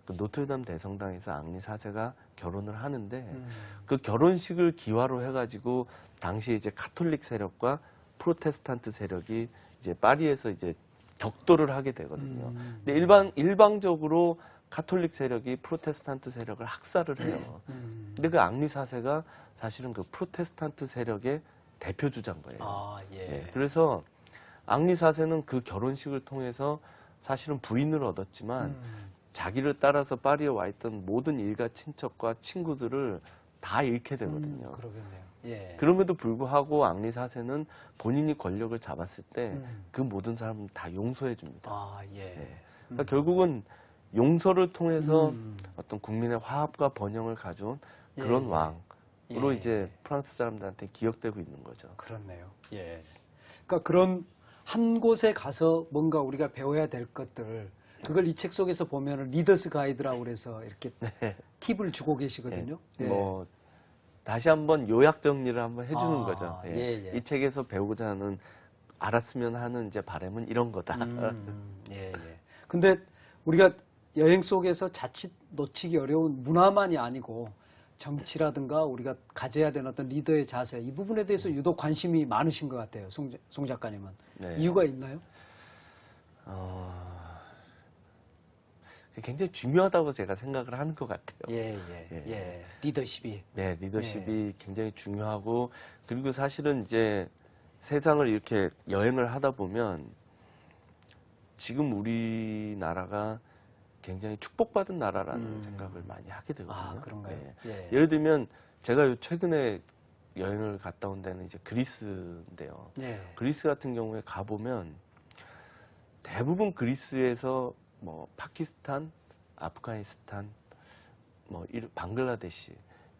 그 노트르담 대성당에서 앙리 4세가 결혼을 하는데 그 결혼식을 기화로 해가지고 당시에 이제 카톨릭 세력과 프로테스탄트 세력이 이제 파리에서 이제 격돌을 하게 되거든요. 근데 일방적으로 카톨릭 세력이 프로테스탄트 세력을 학살을 해요. 근데 그 앙리 4세가 사실은 그 프로테스탄트 세력의 대표 주자인 거예요. 그래서 앙리 4세는 그 결혼식을 통해서 사실은 부인을 얻었지만 자기를 따라서 파리에 와 있던 모든 일가 친척과 친구들을 다 잃게 되거든요. 그러겠네요. 예. 그럼에도 불구하고 앙리 4세는 본인이 권력을 잡았을 때 그 모든 사람을 다 용서해 줍니다. 그러니까 결국은 용서를 통해서 어떤 국민의 화합과 번영을 가져온 그런 왕으로 이제 프랑스 사람들한테 기억되고 있는 거죠. 그렇네요. 예. 그러니까 그런 한 곳에 가서 뭔가 우리가 배워야 될 것들, 그걸 이 책 속에서 보면 리더스 가이드라고 그래서 이렇게 팁을 주고 계시거든요. 다시 한번 요약 정리를 한번 해주는 거죠. 예. 이 책에서 배우고자 하는, 알았으면 하는 이제 바람은 이런 거다. 근데 우리가 여행 속에서 자칫 놓치기 어려운 문화만이 아니고 정치라든가 우리가 가져야 되는 어떤 리더의 자세, 이 부분에 대해서 유독 관심이 많으신 것 같아요. 송 작가님은. 네. 이유가 있나요? 굉장히 중요하다고 제가 생각을 하는 것 같아요. 리더십이. 네, 리더십이 굉장히 중요하고, 그리고 사실은 이제 세상을 이렇게 여행을 하다 보면 지금 우리나라가 굉장히 축복받은 나라라는 생각을 많이 하게 되거든요. 아, 그런가요? 예. 예를 들면 제가 최근에 여행을 갔다 온 데는 이제 그리스인데요. 예. 그리스 같은 경우에 가보면 대부분 그리스에서 뭐 파키스탄, 아프가니스탄, 뭐 방글라데시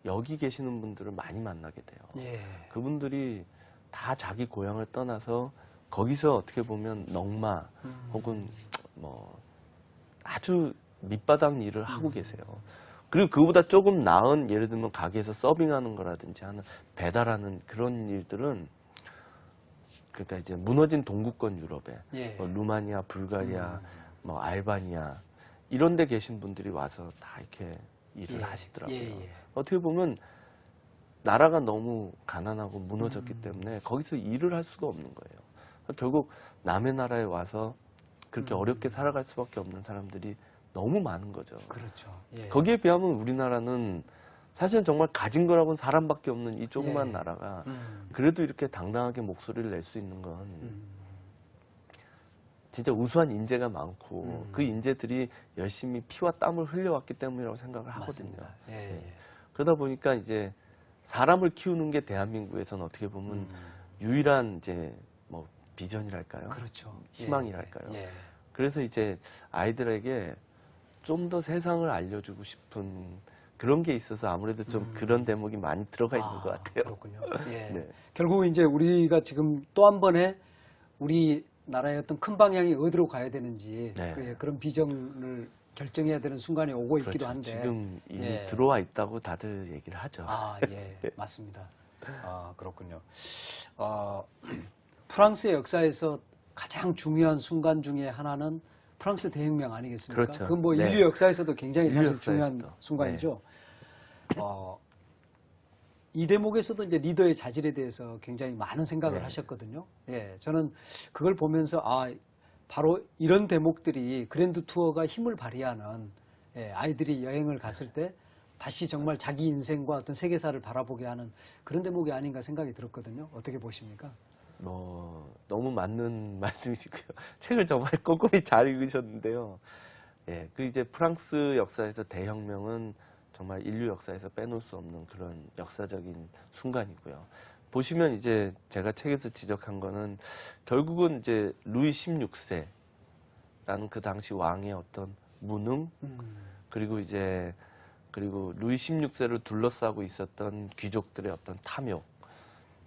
여기 계시는 분들을 많이 만나게 돼요. 예. 그분들이 다 자기 고향을 떠나서 거기서 어떻게 보면 넉마 혹은 뭐 아주 밑바닥 일을 하고 계세요. 그리고 그보다 조금 나은 예를 들면 가게에서 서빙하는 거라든지 하는 배달하는 그런 일들은 그러니까 이제 무너진 동구권 유럽에 예. 뭐 루마니아, 불가리아, 뭐 알바니아 이런 데 계신 분들이 와서 다 이렇게 일을 예. 하시더라고요. 예. 어떻게 보면 나라가 너무 가난하고 무너졌기 때문에 거기서 일을 할 수가 없는 거예요. 결국 남의 나라에 와서 그렇게 어렵게 살아갈 수밖에 없는 사람들이 너무 많은 거죠. 그렇죠. 예. 거기에 비하면 우리나라는 사실은 정말 가진 거라고는 사람밖에 없는 이 조그만 예. 나라가 그래도 이렇게 당당하게 목소리를 낼 수 있는 건 진짜 우수한 인재가 많고 그 인재들이 열심히 피와 땀을 흘려왔기 때문이라고 생각을 하거든요. 맞습니다. 예. 그러다 보니까 이제 사람을 키우는 게 대한민국에서는 어떻게 보면 유일한 이제 뭐 비전이랄까요? 그렇죠. 희망이랄까요? 예. 그래서 이제 아이들에게 좀 더 세상을 알려주고 싶은 그런 게 있어서 아무래도 좀 그런 대목이 많이 들어가 있는 것 같아요. 그렇군요. 예. 네. 결국 이제 우리가 지금 또 한 번에 우리 나라의 어떤 큰 방향이 어디로 가야 되는지 네. 그런 비전을 결정해야 되는 순간이 오고 있기도 그렇죠. 한데 지금 이미 예. 들어와 있다고 다들 얘기를 하죠. 아, 예, 맞습니다. 아, 그렇군요. 프랑스의 역사에서 가장 중요한 순간 중에 하나는 프랑스 대혁명 아니겠습니까? 그렇죠. 그건 뭐 네. 인류 역사에서도 굉장히 인류 사실 역사에서도. 중요한 순간이죠. 이 대목에서도 이제 리더의 자질에 대해서 굉장히 많은 생각을 네. 하셨거든요. 예, 저는 그걸 보면서 바로 이런 대목들이 그랜드 투어가 힘을 발휘하는 아이들이 여행을 갔을 때 다시 정말 자기 인생과 어떤 세계사를 바라보게 하는 그런 대목이 아닌가 생각이 들었거든요. 어떻게 보십니까? 너무 맞는 말씀이시고요. 책을 정말 꼼꼼히 잘 읽으셨는데요. 예, 그 이제 프랑스 역사에서 대혁명은 정말 인류 역사에서 빼놓을 수 없는 그런 역사적인 순간이고요. 보시면 이제 제가 책에서 지적한 거는 결국은 이제 루이 16세라는 그 당시 왕의 어떤 무능 그리고 루이 16세를 둘러싸고 있었던 귀족들의 어떤 탐욕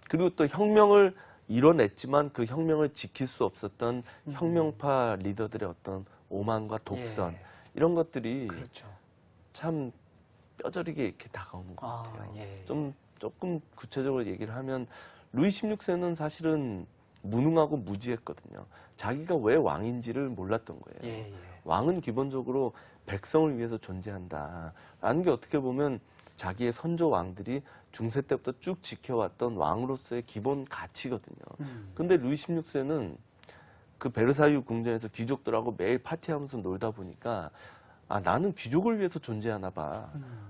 그리고 또 혁명을 이뤄냈지만 그 혁명을 지킬 수 없었던 혁명파 리더들의 어떤 오만과 독선 이런 것들이 그렇죠. 참 뼈저리게 이렇게 다가오는 것 같아요. 예. 조금 구체적으로 얘기를 하면 루이 16세는 사실은 무능하고 무지했거든요. 자기가 왜 왕인지를 몰랐던 거예요. 왕은 기본적으로 백성을 위해서 존재한다라는 게 어떻게 보면 자기의 선조 왕들이 중세 때부터 쭉 지켜왔던 왕으로서의 기본 가치거든요. 근데 루이 16세는 그 베르사유 궁전에서 귀족들하고 매일 파티하면서 놀다 보니까 나는 귀족을 위해서 존재하나 봐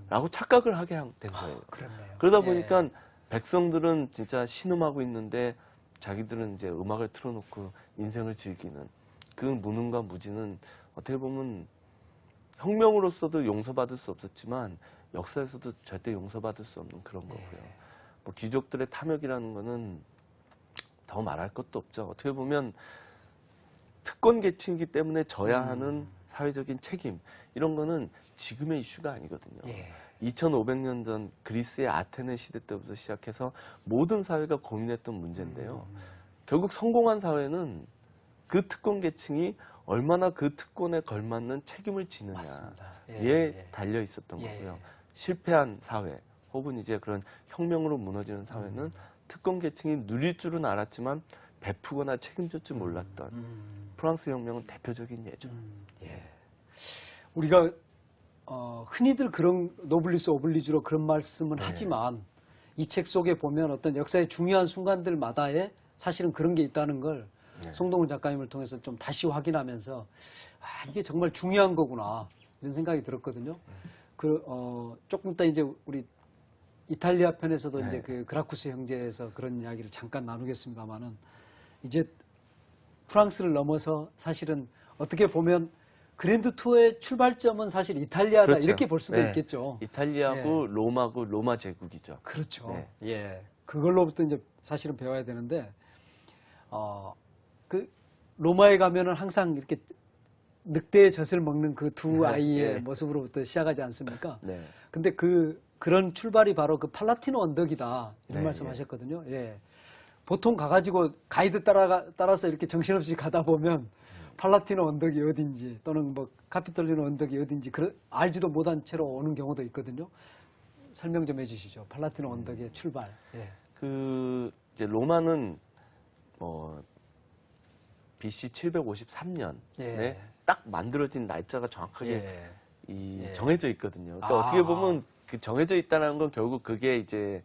라고 착각을 하게 된 거예요. 그렇네요. 그러다 보니까 백성들은 진짜 신음하고 있는데 자기들은 이제 음악을 틀어놓고 인생을 즐기는 그 무능과 무지는 어떻게 보면 혁명으로서도 용서받을 수 없었지만 역사에서도 절대 용서받을 수 없는 그런 거고요. 뭐 귀족들의 탐욕이라는 거는 더 말할 것도 없죠. 어떻게 보면 특권 계층이기 때문에 져야 하는 사회적인 책임 이런 거는 지금의 이슈가 아니거든요. 2500년 전 그리스의 아테네 시대 때부터 시작해서 모든 사회가 고민했던 문제인데요. 결국 성공한 사회는 그 특권 계층이 얼마나 그 특권에 걸맞는 책임을 지느냐에 달려 있었던 거고요. 실패한 사회 혹은 이제 그런 혁명으로 무너지는 사회는 특권 계층이 누릴 줄은 알았지만 베푸거나 책임질 줄 몰랐던 프랑스 혁명은 대표적인 예죠. 우리가 흔히들 그런 노블리스 오블리주로 그런 말씀은 하지만 이 책 속에 보면 어떤 역사의 중요한 순간들마다에 사실은 그런 게 있다는 걸 송동훈 작가님을 통해서 좀 다시 확인하면서 이게 정말 중요한 거구나 이런 생각이 들었거든요. 조금 이따 이제 우리 이탈리아 편에서도 이제 그 그라쿠스 형제에서 그런 이야기를 잠깐 나누겠습니다만은 이제 프랑스를 넘어서 사실은 어떻게 보면 그랜드 투어의 출발점은 사실 이탈리아다 그렇죠. 이렇게 볼 수도 네. 있겠죠. 이탈리아고 로마고 로마 제국이죠. 그렇죠. 네. 예. 그걸로부터 이제 사실은 배워야 되는데, 그 로마에 가면은 항상 이렇게 늑대의 젖을 먹는 그 두 아이의 네. 모습으로부터 시작하지 않습니까? 네. 근데 그런 출발이 바로 그 팔라티노 언덕이다 이런 네, 말씀하셨거든요. 예. 보통 가가지고 가이드 따라서 이렇게 정신없이 가다 보면 팔라티노 언덕이 어딘지 또는 뭐 카피톨리노 언덕이 어딘지 알지도 못한 채로 오는 경우도 있거든요. 설명 좀 해주시죠. 팔라티노 언덕의 출발. 예. 그 이제 로마는 BC 753년에 예. 딱 만들어진 날짜가 정확하게 예. 예. 정해져 있거든요. 그러니까 어떻게 보면 그 정해져 있다는 건 결국 그게 이제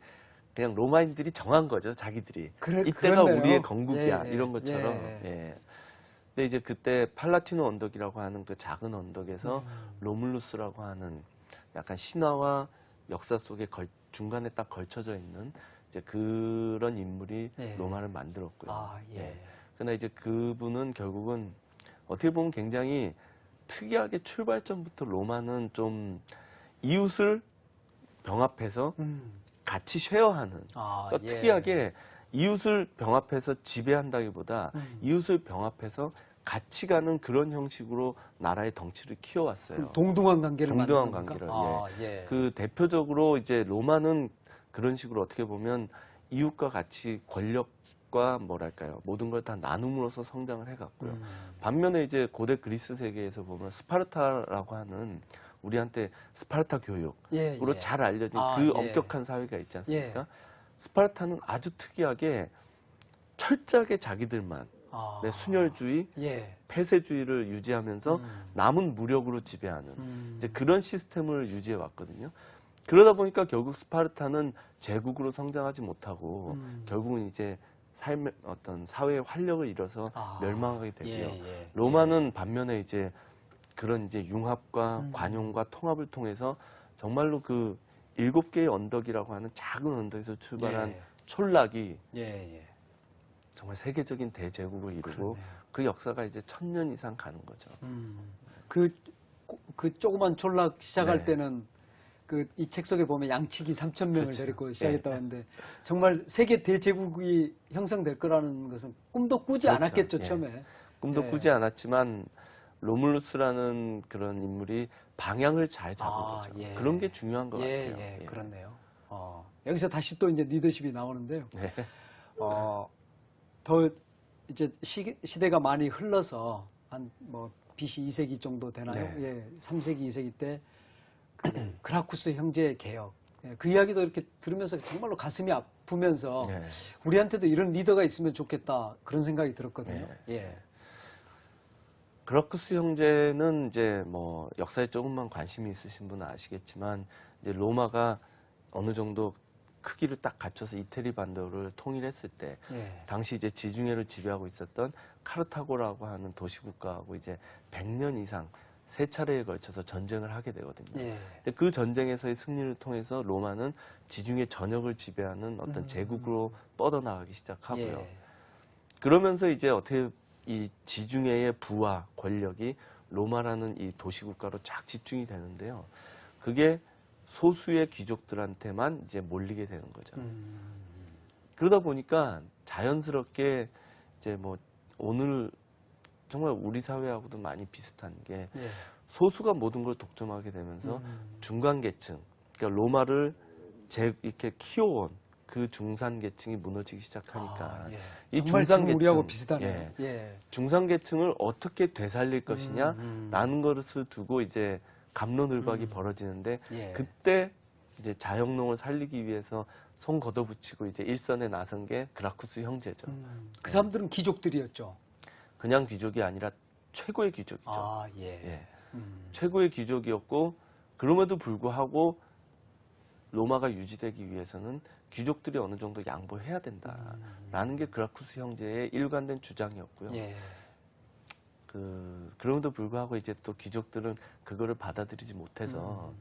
그냥 로마인들이 정한 거죠, 자기들이. 이때가 그렇네요. 우리의 건국이야, 예, 이런 것처럼. 예. 예. 근데 이제 그때 팔라티노 언덕이라고 하는 그 작은 언덕에서 로물루스라고 하는 약간 신화와 역사 속에 중간에 딱 걸쳐져 있는 이제 그런 인물이 예. 로마를 만들었고요. 아, 예. 그러나 이제 그분은 결국은 어떻게 보면 굉장히 특이하게 출발점부터 로마는 좀 이웃을 병합해서 같이 쉐어하는 그러니까 예. 특이하게 이웃을 병합해서 지배한다기보다 이웃을 병합해서 같이 가는 그런 형식으로 나라의 덩치를 키워왔어요. 동등한 관계를 동등한 만드는 관계를. 겁니까? 예. 그 대표적으로 이제 로마는 그런 식으로 어떻게 보면 이웃과 같이 권력과 뭐랄까요 모든 걸 다 나눔으로써 성장을 해갔고요. 반면에 이제 고대 그리스 세계에서 보면 스파르타라고 하는 우리한테 스파르타 교육으로 예. 잘 알려진 그 엄격한 사회가 있지 않습니까? 스파르타는 아주 특이하게 철저하게 자기들만 순혈주의, 예. 폐쇄주의를 유지하면서 남은 무력으로 지배하는 이제 그런 시스템을 유지해 왔거든요. 그러다 보니까 결국 스파르타는 제국으로 성장하지 못하고 결국은 이제 어떤 사회의 활력을 잃어서 멸망하게 되고요. 로마는 반면에 이제 그런 이제 융합과 관용과 통합을 통해서 정말로 그 7개의 언덕이라고 하는 작은 언덕에서 출발한 촌락이 정말 세계적인 대제국을 이루고 그 역사가 이제 1000년 이상 가는 거죠. 그 조그만 촌락 시작할 네. 때는 이 책 속에 보면 양치기 3,000명을 그렇죠. 데리고 시작했다고 하는데 정말 세계 대제국이 형성될 거라는 것은 꿈도 꾸지 그렇죠. 않았겠죠, 예. 처음에. 꿈도 예. 꾸지 않았지만 로물루스라는 그런 인물이 방향을 잘 잡은 거죠. 예. 그런 게 중요한 것 예, 같아요. 예, 예. 그렇네요. 여기서 다시 또 이제 리더십이 나오는데요. 네. 더 이제 시대가 많이 흘러서 한 뭐 BC 2세기 정도 되나요? 네. 예, 3세기, 2세기 때 그라쿠스 형제의 개혁. 예, 그 이야기도 이렇게 들으면서 정말로 가슴이 아프면서 네. 우리한테도 이런 리더가 있으면 좋겠다 그런 생각이 들었거든요. 네. 예. 그라쿠스 형제는 이제 뭐 역사에 조금만 관심이 있으신 분은 아시겠지만 이제 로마가 어느 정도 크기를 딱 갖춰서 이태리 반도를 통일했을 때 예. 당시 이제 지중해를 지배하고 있었던 카르타고라고 하는 도시국가하고 이제 100년 이상 3차례에 걸쳐서 전쟁을 하게 되거든요. 예. 근데 그 전쟁에서의 승리를 통해서 로마는 지중해 전역을 지배하는 어떤 제국으로 뻗어나가기 시작하고요. 예. 그러면서 이제 어떻게 이 지중해의 부와 권력이 로마라는 이 도시국가로 쫙 집중이 되는데요. 그게 소수의 귀족들한테만 이제 몰리게 되는 거죠. 그러다 보니까 자연스럽게 이제 뭐 오늘 정말 우리 사회하고도 많이 비슷한 게 예. 소수가 모든 걸 독점하게 되면서 중간 계층, 그러니까 로마를 이렇게 키워온 그 중산 계층이 무너지기 시작하니까 예. 이 정말 중산 지금 우리하고 계층, 비슷하네요. 예. 예. 중산 계층을 어떻게 되살릴 것이냐라는 것을 두고 이제 갑론을박이 벌어지는데 예. 그때 이제 자영농을 살리기 위해서 손 걷어붙이고 이제 일선에 나선 게 그라쿠스 형제죠. 그 사람들은 귀족들이었죠. 그냥 귀족이 아니라 최고의 귀족이죠. 예. 예. 최고의 귀족이었고 그럼에도 불구하고 로마가 유지되기 위해서는 귀족들이 어느 정도 양보해야 된다라는 게 그라쿠스 형제의 일관된 주장이었고요. 예. 그럼에도 불구하고 이제 또 귀족들은 그거를 받아들이지 못해서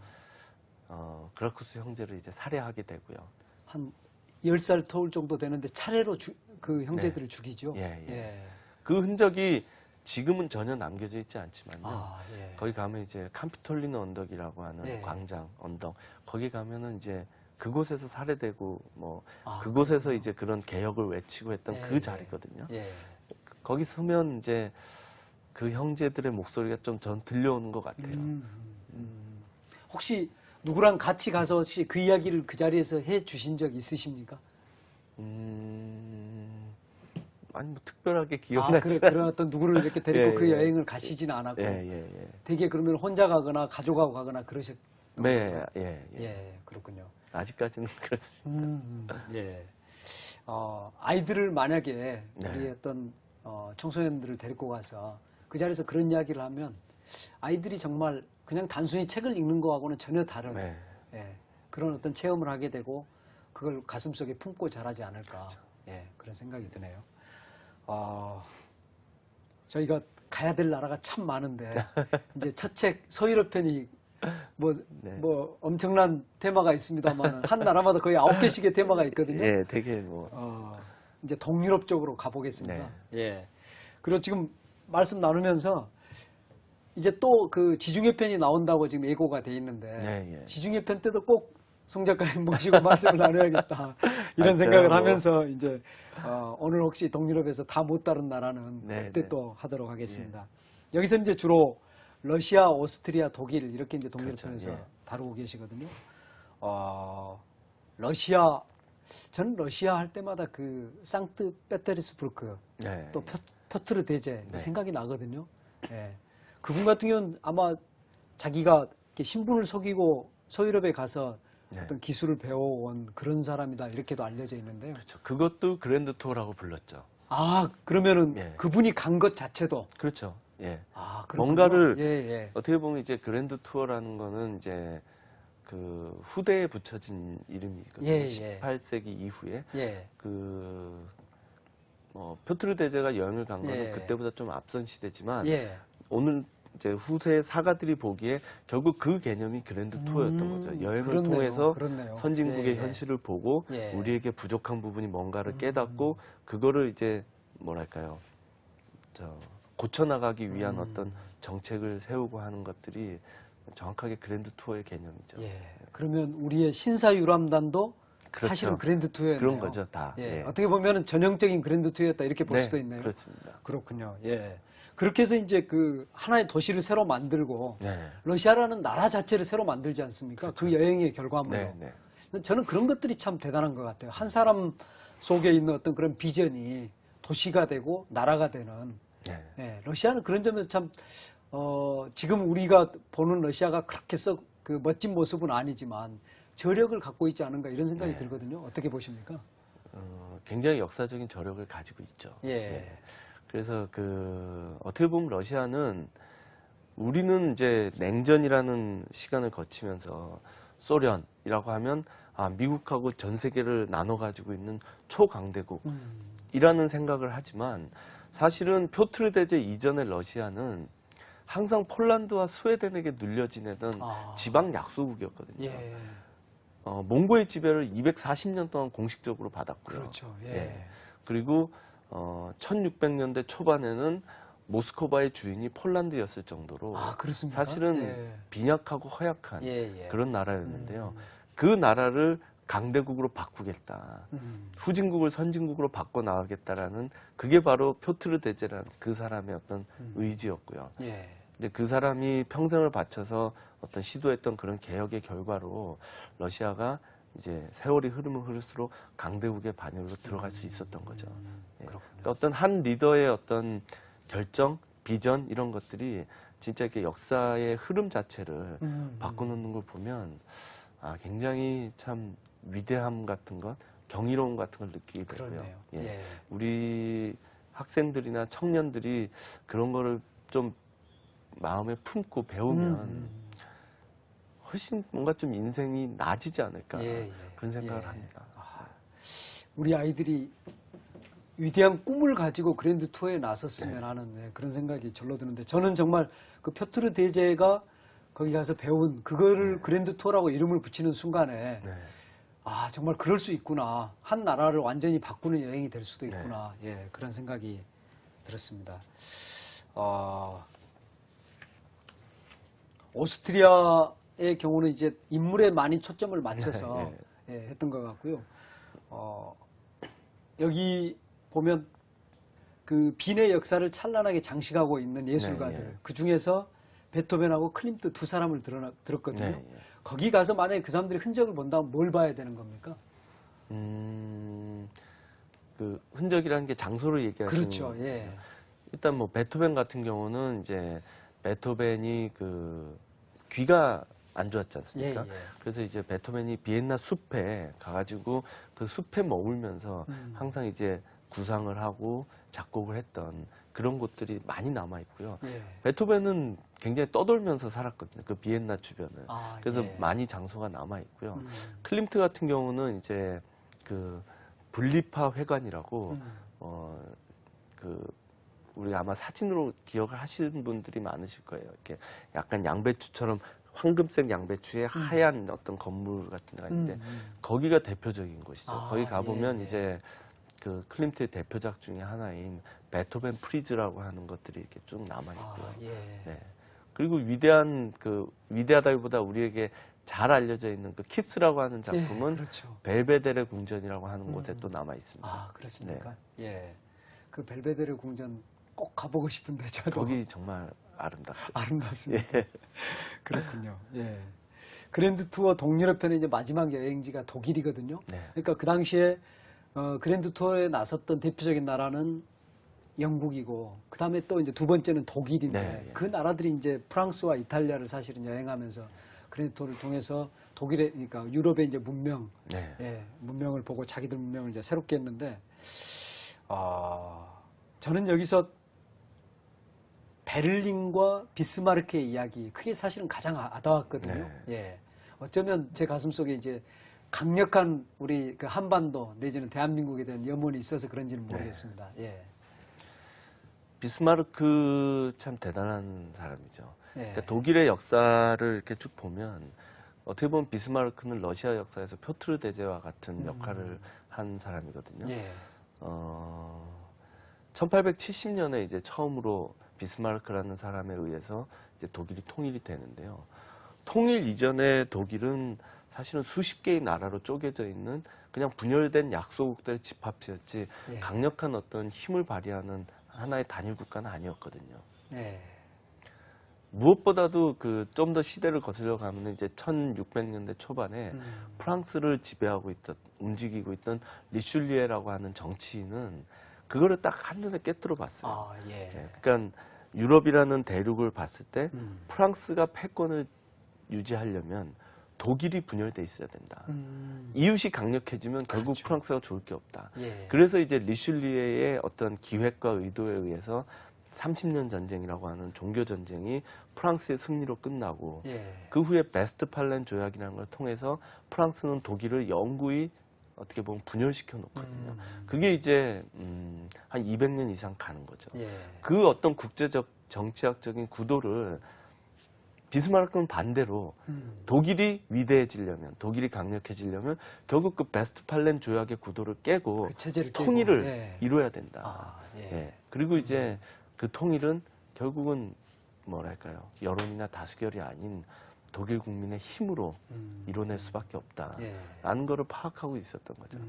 그라쿠스 형제를 이제 살해하게 되고요. 한 10살 터울 정도 되는데 차례로 그 형제들을 네. 죽이죠. 예, 예. 예. 그 흔적이 지금은 전혀 남겨져 있지 않지만요. 예. 거기 가면 이제 캄피톨리노 언덕이라고 하는 예. 광장 언덕, 거기 가면은 이제 그곳에서 살해되고 뭐 아, 그곳에서 이제 그런 개혁을 외치고 했던 예, 그 예. 자리거든요. 예. 거기 서면 이제 그 형제들의 목소리가 좀 전 들려오는 것 같아요. 혹시 누구랑 같이 가서 혹시 그 이야기를 그 자리에서 해 주신 적 있으십니까? 아니 뭐 특별하게 기억나지 그런 어떤 누구를 이렇게 데리고 예, 그 예. 여행을 가시지는 않았고 예. 되게 그러면 혼자 가거나 가족하고 가거나 그러셨던 네, 건가요? 예. 예, 그렇군요. 아직까지는 그렇습니다. 예. 아이들을 만약에 네. 우리 어떤 청소년들을 데리고 가서 그 자리에서 그런 이야기를 하면 아이들이 정말 그냥 단순히 책을 읽는 거하고는 전혀 다른 네. 예, 그런 어떤 체험을 하게 되고 그걸 가슴속에 품고 자라지 않을까 예, 그런 생각이 드네요. 저희가 가야 될 나라가 참 많은데 이제 첫 책 서유럽 편이 뭐 엄청난 테마가 있습니다만 한 나라마다 거의 9개씩의 테마가 있거든요. 예, 되게 뭐 이제 동유럽 쪽으로 가보겠습니다. 네. 예. 그리고 지금 말씀 나누면서 이제 또 그 지중해 편이 나온다고 지금 예고가 돼 있는데 네, 예. 지중해 편 때도 꼭 송 작가님 모시고 말씀을 나눠야겠다 이런 생각을 하면서 이제 오늘 혹시 동유럽에서 다 못 다룬 나라는 네, 그때 네. 또 하도록 하겠습니다. 여기서 이제 주로 러시아, 오스트리아, 독일 이렇게 이제 동유럽 그렇죠, 편에서 예. 다루고 계시거든요. 러시아 저는 러시아 할 때마다 그 상트페테르스부르크 네. 또 표트르 대제 네. 생각이 나거든요. 예. 그분 같은 경우는 아마 자기가 이렇게 신분을 속이고 서유럽에 가서 네. 어떤 기술을 배워온 그런 사람이다 이렇게도 알려져 있는데요. 그렇죠. 그것도 그랜드 투어라고 불렀죠. 그러면은 예. 그분이 간 것 자체도 그렇죠. 예. 그렇군요. 뭔가를 예. 어떻게 보면 이제 그랜드 투어라는 거는 이제 그 후대에 붙여진 이름이거든요. 예, 예. 18세기 이후에 예. 표트르 대제가 여행을 간 거는 예. 그때보다 좀 앞선 시대지만 예. 오늘 이제 후세 사가들이 보기에 결국 그 개념이 그랜드 투어였던 거죠. 여행을 그렇네요. 통해서 그렇네요. 선진국의 예, 예. 현실을 보고 예. 우리에게 부족한 부분이 뭔가를 깨닫고 그거를 이제 뭐랄까요, 고쳐나가기 위한 어떤 정책을 세우고 하는 것들이 정확하게 그랜드 투어의 개념이죠. 예. 그러면 우리의 신사유람단도 그렇죠. 사실은 그랜드 투어였네요. 그런 거죠, 다. 예. 예. 어떻게 보면 전형적인 그랜드 투어였다 이렇게 볼 네, 수도 있네요. 그렇습니다. 그렇군요. 예. 그렇게 해서 이제 그 하나의 도시를 새로 만들고 네. 러시아라는 나라 자체를 새로 만들지 않습니까? 그 여행의 결과물로. 네. 저는 그런 것들이 참 대단한 것 같아요. 한 사람 속에 있는 어떤 그런 비전이 도시가 되고 나라가 되는. 네. 예, 러시아는 그런 점에서 참 지금 우리가 보는 러시아가 그렇게 썩 그 멋진 모습은 아니지만 저력을 갖고 있지 않은가 이런 생각이 들거든요. 어떻게 보십니까? 굉장히 역사적인 저력을 가지고 있죠. 예. 그래서 어떻게 보면 러시아는 우리는 이제 냉전이라는 시간을 거치면서 소련이라고 하면 미국하고 전 세계를 나눠 가지고 있는 초강대국이라는 생각을 하지만 사실은 표트르 대제 이전의 러시아는 항상 폴란드와 스웨덴에게 눌려지내던 지방 약소국이었거든요. 예. 몽고의 지배를 240년 동안 공식적으로 받았고요. 그렇죠. 예. 그리고 1600년대 초반에는 모스크바의 주인이 폴란드였을 정도로 그렇습니까? 사실은 예. 빈약하고 허약한 예. 그런 나라였는데요. 그 나라를 강대국으로 바꾸겠다. 후진국을 선진국으로 바꿔나가겠다라는 그게 바로 표트르 대제라는 그 사람의 어떤 의지였고요. 예. 근데 그 사람이 평생을 바쳐서 어떤 시도했던 그런 개혁의 결과로 러시아가 이제 세월이 흐르면 흐를수록 강대국의 반열로 들어갈 수 있었던 거죠. 예. 그러니까 어떤 한 리더의 어떤 결정, 비전 이런 것들이 진짜 이렇게 역사의 흐름 자체를 바꿔놓는 걸 보면 굉장히 참 위대함 같은 것, 경이로움 같은 걸 느끼게 되고요. 그렇네요. 예. 우리 학생들이나 청년들이 그런 거를 좀 마음에 품고 배우면 훨씬 뭔가 좀 인생이 나아지지 않을까 그런 생각을 합니다. 우리 아이들이 위대한 꿈을 가지고 그랜드 투어에 나섰으면 하는 그런 생각이 절로 드는데 저는 정말 그 표트르 대제가 거기 가서 배운 그거를 그랜드 투어라고 이름을 붙이는 순간에 정말 그럴 수 있구나. 한 나라를 완전히 바꾸는 여행이 될 수도 있구나. 예, 그런 생각이 들었습니다. 오스트리아의 경우는 이제 인물에 많이 초점을 맞춰서 예, 했던 것 같고요. 여기 보면 그 빈의 역사를 찬란하게 장식하고 있는 예술가들 그 중에서 베토벤하고 클림트 두 사람을 들었거든요. 거기 가서 만약에 그 사람들이 흔적을 본다면 뭘 봐야 되는 겁니까? 그 흔적이라는 게 장소를 얘기하시는 그렇죠. 거죠. 예. 일단 뭐 베토벤 같은 경우는 이제 베토벤이 그 귀가 안 좋았지 않습니까? 그래서 이제 베토벤이 비엔나 숲에 가가지고 그 숲에 머물면서 항상 이제 구상을 하고 작곡을 했던 그런 곳들이 많이 남아 있고요. 베토벤은 굉장히 떠돌면서 살았거든요. 그 비엔나 주변을. 그래서 많이 장소가 남아 있고요. 클림트 같은 경우는 이제 그 분리파 회관이라고 그 우리 아마 사진으로 기억을 하시는 분들이 많으실 거예요. 이렇게 약간 양배추처럼 황금색 양배추에 하얀 어떤 건물 같은 데가 있는데 거기가 대표적인 곳이죠. 거기 가보면 이제 그 클림트의 대표작 중에 하나인 베토벤 프리즈라고 하는 것들이 이렇게 쭉 남아 있고요. 네. 그리고 위대하다기보다 우리에게 잘 알려져 있는 그 키스라고 하는 작품은 그렇죠. 벨베데레 궁전이라고 하는 곳에 또 남아 있습니다. 아, 그렇습니까? 예. 그 벨베데레 궁전 꼭 가보고 싶은데 저도. 거기 정말 아름답죠. 아름답습니다. 그렇군요. 예. 그랜드 투어 동유럽 편의 이제 마지막 여행지가 독일이거든요. 그러니까 그 당시에 그랜드 투어에 나섰던 대표적인 나라는 영국이고 그 다음에 또 이제 두 번째는 독일인데 그 나라들이 이제 프랑스와 이탈리아를 사실은 여행하면서 그랜드 투어를 통해서 독일의 그러니까 유럽의 이제 문명, 문명을 보고 자기들 문명을 이제 새롭게 했는데 저는 여기서 베를린과 비스마르크의 이야기 그게 사실은 가장 와닿았거든요. 예. 어쩌면 제 가슴속에 이제 강력한 우리 그 한반도 내지는 대한민국에 대한 염원이 있어서 그런지는 모르겠습니다. 비스마르크 참 대단한 사람이죠. 그러니까 독일의 역사를 이렇게 쭉 보면 어떻게 보면 비스마르크는 러시아 역사에서 표트르 대제와 같은 역할을 한 사람이거든요. 1870년에 이제 처음으로 비스마르크라는 사람에 의해서 이제 독일이 통일이 되는데요. 통일 이전에 독일은 사실은 수십 개의 나라로 쪼개져 있는 그냥 분열된 약소국들의 집합체였지 강력한 어떤 힘을 발휘하는 하나의 단일 국가는 아니었거든요. 무엇보다도 그 좀 더 시대를 거슬러 가면 이제 1600년대 초반에 프랑스를 지배하고 있던 움직이고 있던 리슐리에라고 하는 정치인은 그거를 딱 한눈에 깨뜨려 봤어요. 그러니까 유럽이라는 대륙을 봤을 때 프랑스가 패권을 유지하려면 독일이 분열돼 있어야 된다. 이웃이 강력해지면 결국 프랑스가 좋을 게 없다. 그래서 이제 리슐리에의 어떤 기획과 의도에 의해서 30년 전쟁이라고 하는 종교 전쟁이 프랑스의 승리로 끝나고 그 후에 베스트팔렌 조약이라는 걸 통해서 프랑스는 독일을 영구히 어떻게 보면 분열시켜 놓거든요. 그게 이제 한 200년 이상 가는 거죠. 그 어떤 국제적 정치학적인 구도를 비스마르크는 반대로 독일이 위대해지려면, 독일이 강력해지려면 결국 그 베스트팔렌 조약의 구도를 깨고 그 체제를 통일을 이루어야 된다. 그리고 이제 그 통일은 결국은 뭐랄까요, 여론이나 다수결이 아닌 독일 국민의 힘으로 이뤄낼 수밖에 없다라는 거를 파악하고 있었던 거죠.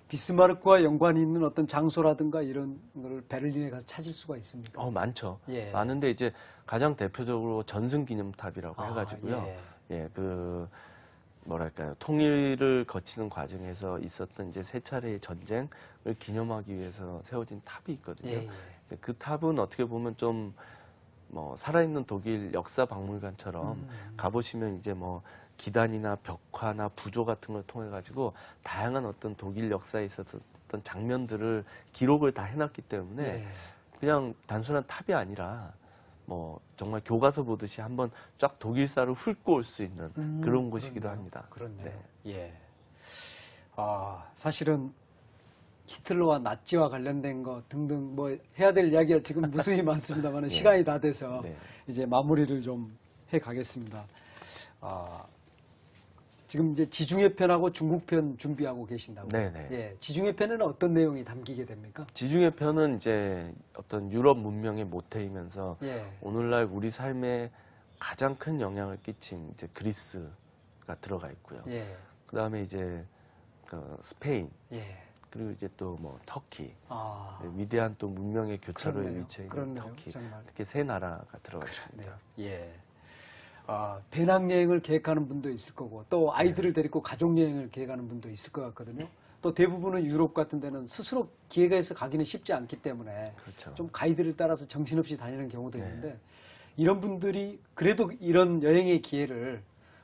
비스마르크와 연관이 있는 어떤 장소라든가 이런 걸 베를린에 가서 찾을 수가 있습니까? 많죠. 많은데 이제 가장 대표적으로 전승기념탑이라고 해가지고요. 그 뭐랄까요, 통일을 거치는 과정에서 있었던 이제 세 차례의 전쟁을 기념하기 위해서 세워진 탑이 있거든요. 그 탑은 어떻게 보면 좀 뭐 살아있는 독일 역사 박물관처럼 가보시면 이제 뭐 기단이나 벽화나 부조 같은 걸 통해 가지고 다양한 어떤 독일 역사에 있었던 장면들을 기록을 다 해놨기 때문에 그냥 단순한 탑이 아니라 뭐 정말 교과서 보듯이 한번 쫙 독일사를 훑고 올 수 있는 그런 곳이기도 합니다. 그렇네요. 사실은 히틀러와 나치와 관련된 거 등등 뭐 해야 될 이야기가 지금 무수히 많습니다만 시간이 다 돼서 이제 마무리를 좀 해 가겠습니다. 지금 이제 지중해 편하고 중국 편 준비하고 계신다고. 네네. 예, 지중해 편에는 어떤 내용이 담기게 됩니까? 지중해 편은 이제 어떤 유럽 문명의 모태이면서 예. 오늘날 우리 삶에 가장 큰 영향을 끼친 이제 그리스가 들어가 있고요. 예. 그다음에 이제 그 스페인 예. 그리고 이제 또 뭐 터키 아. 네, 위대한 또 문명의 교차로에 그렇네요. 위치해 있는 그렇네요. 터키 정말. 이렇게 세 나라가 들어가 있습니다. 예. 아, 배낭여행을 계획하는 분도 있을 거고 또 아이들을 데리고 가족여행을 계획하는 분도 있을 것 같거든요. 또 대부분은 유럽 같은 데는 스스로 기회가 있어 가기는 쉽지 않기 때문에 그렇죠. 좀 가이드를 따라서 정신없이 다니는 경우도 네. 있는데 이런 분들이 그래도 이런 여행의 기회를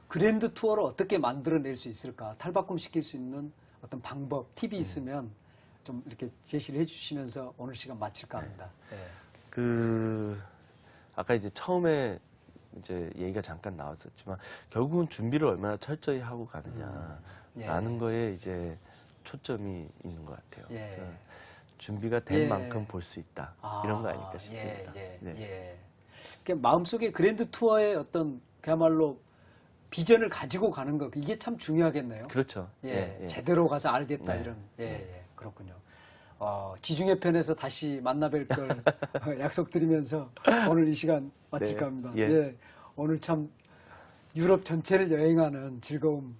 그랜드 투어로 어떻게 만들어낼 수 있을까? 탈바꿈시킬 수 있는 어떤 방법, 팁이 있으면 좀 이렇게 제시를 해주시면서 오늘 시간 마칠까 합니다. 예. 아까 이제 처음에 이제 얘기가 잠깐 나왔었지만 결국은 준비를 얼마나 철저히 하고 가느냐라는 예. 거에 이제 초점이 있는 것 같아요. 예. 그래서 준비가 된 예. 만큼 볼 수 있다 이런 거 아닐까 싶습니다. 예, 예, 네. 예. 그러니까 마음속에 그랜드 투어의 어떤 그야말로 비전을 가지고 가는 거 이게 참 중요하겠네요. 그렇죠. 예, 예. 제대로 가서 알겠다 네. 이런. 예, 예, 그렇군요. 지중해 편에서 다시 만나뵐 걸 약속드리면서 오늘 이 시간 마칠까 네. 합니다. 예. 예, 오늘 참 유럽 전체를 여행하는 즐거움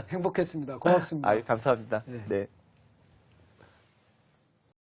행복했습니다. 고맙습니다. 감사합니다. 예. 네.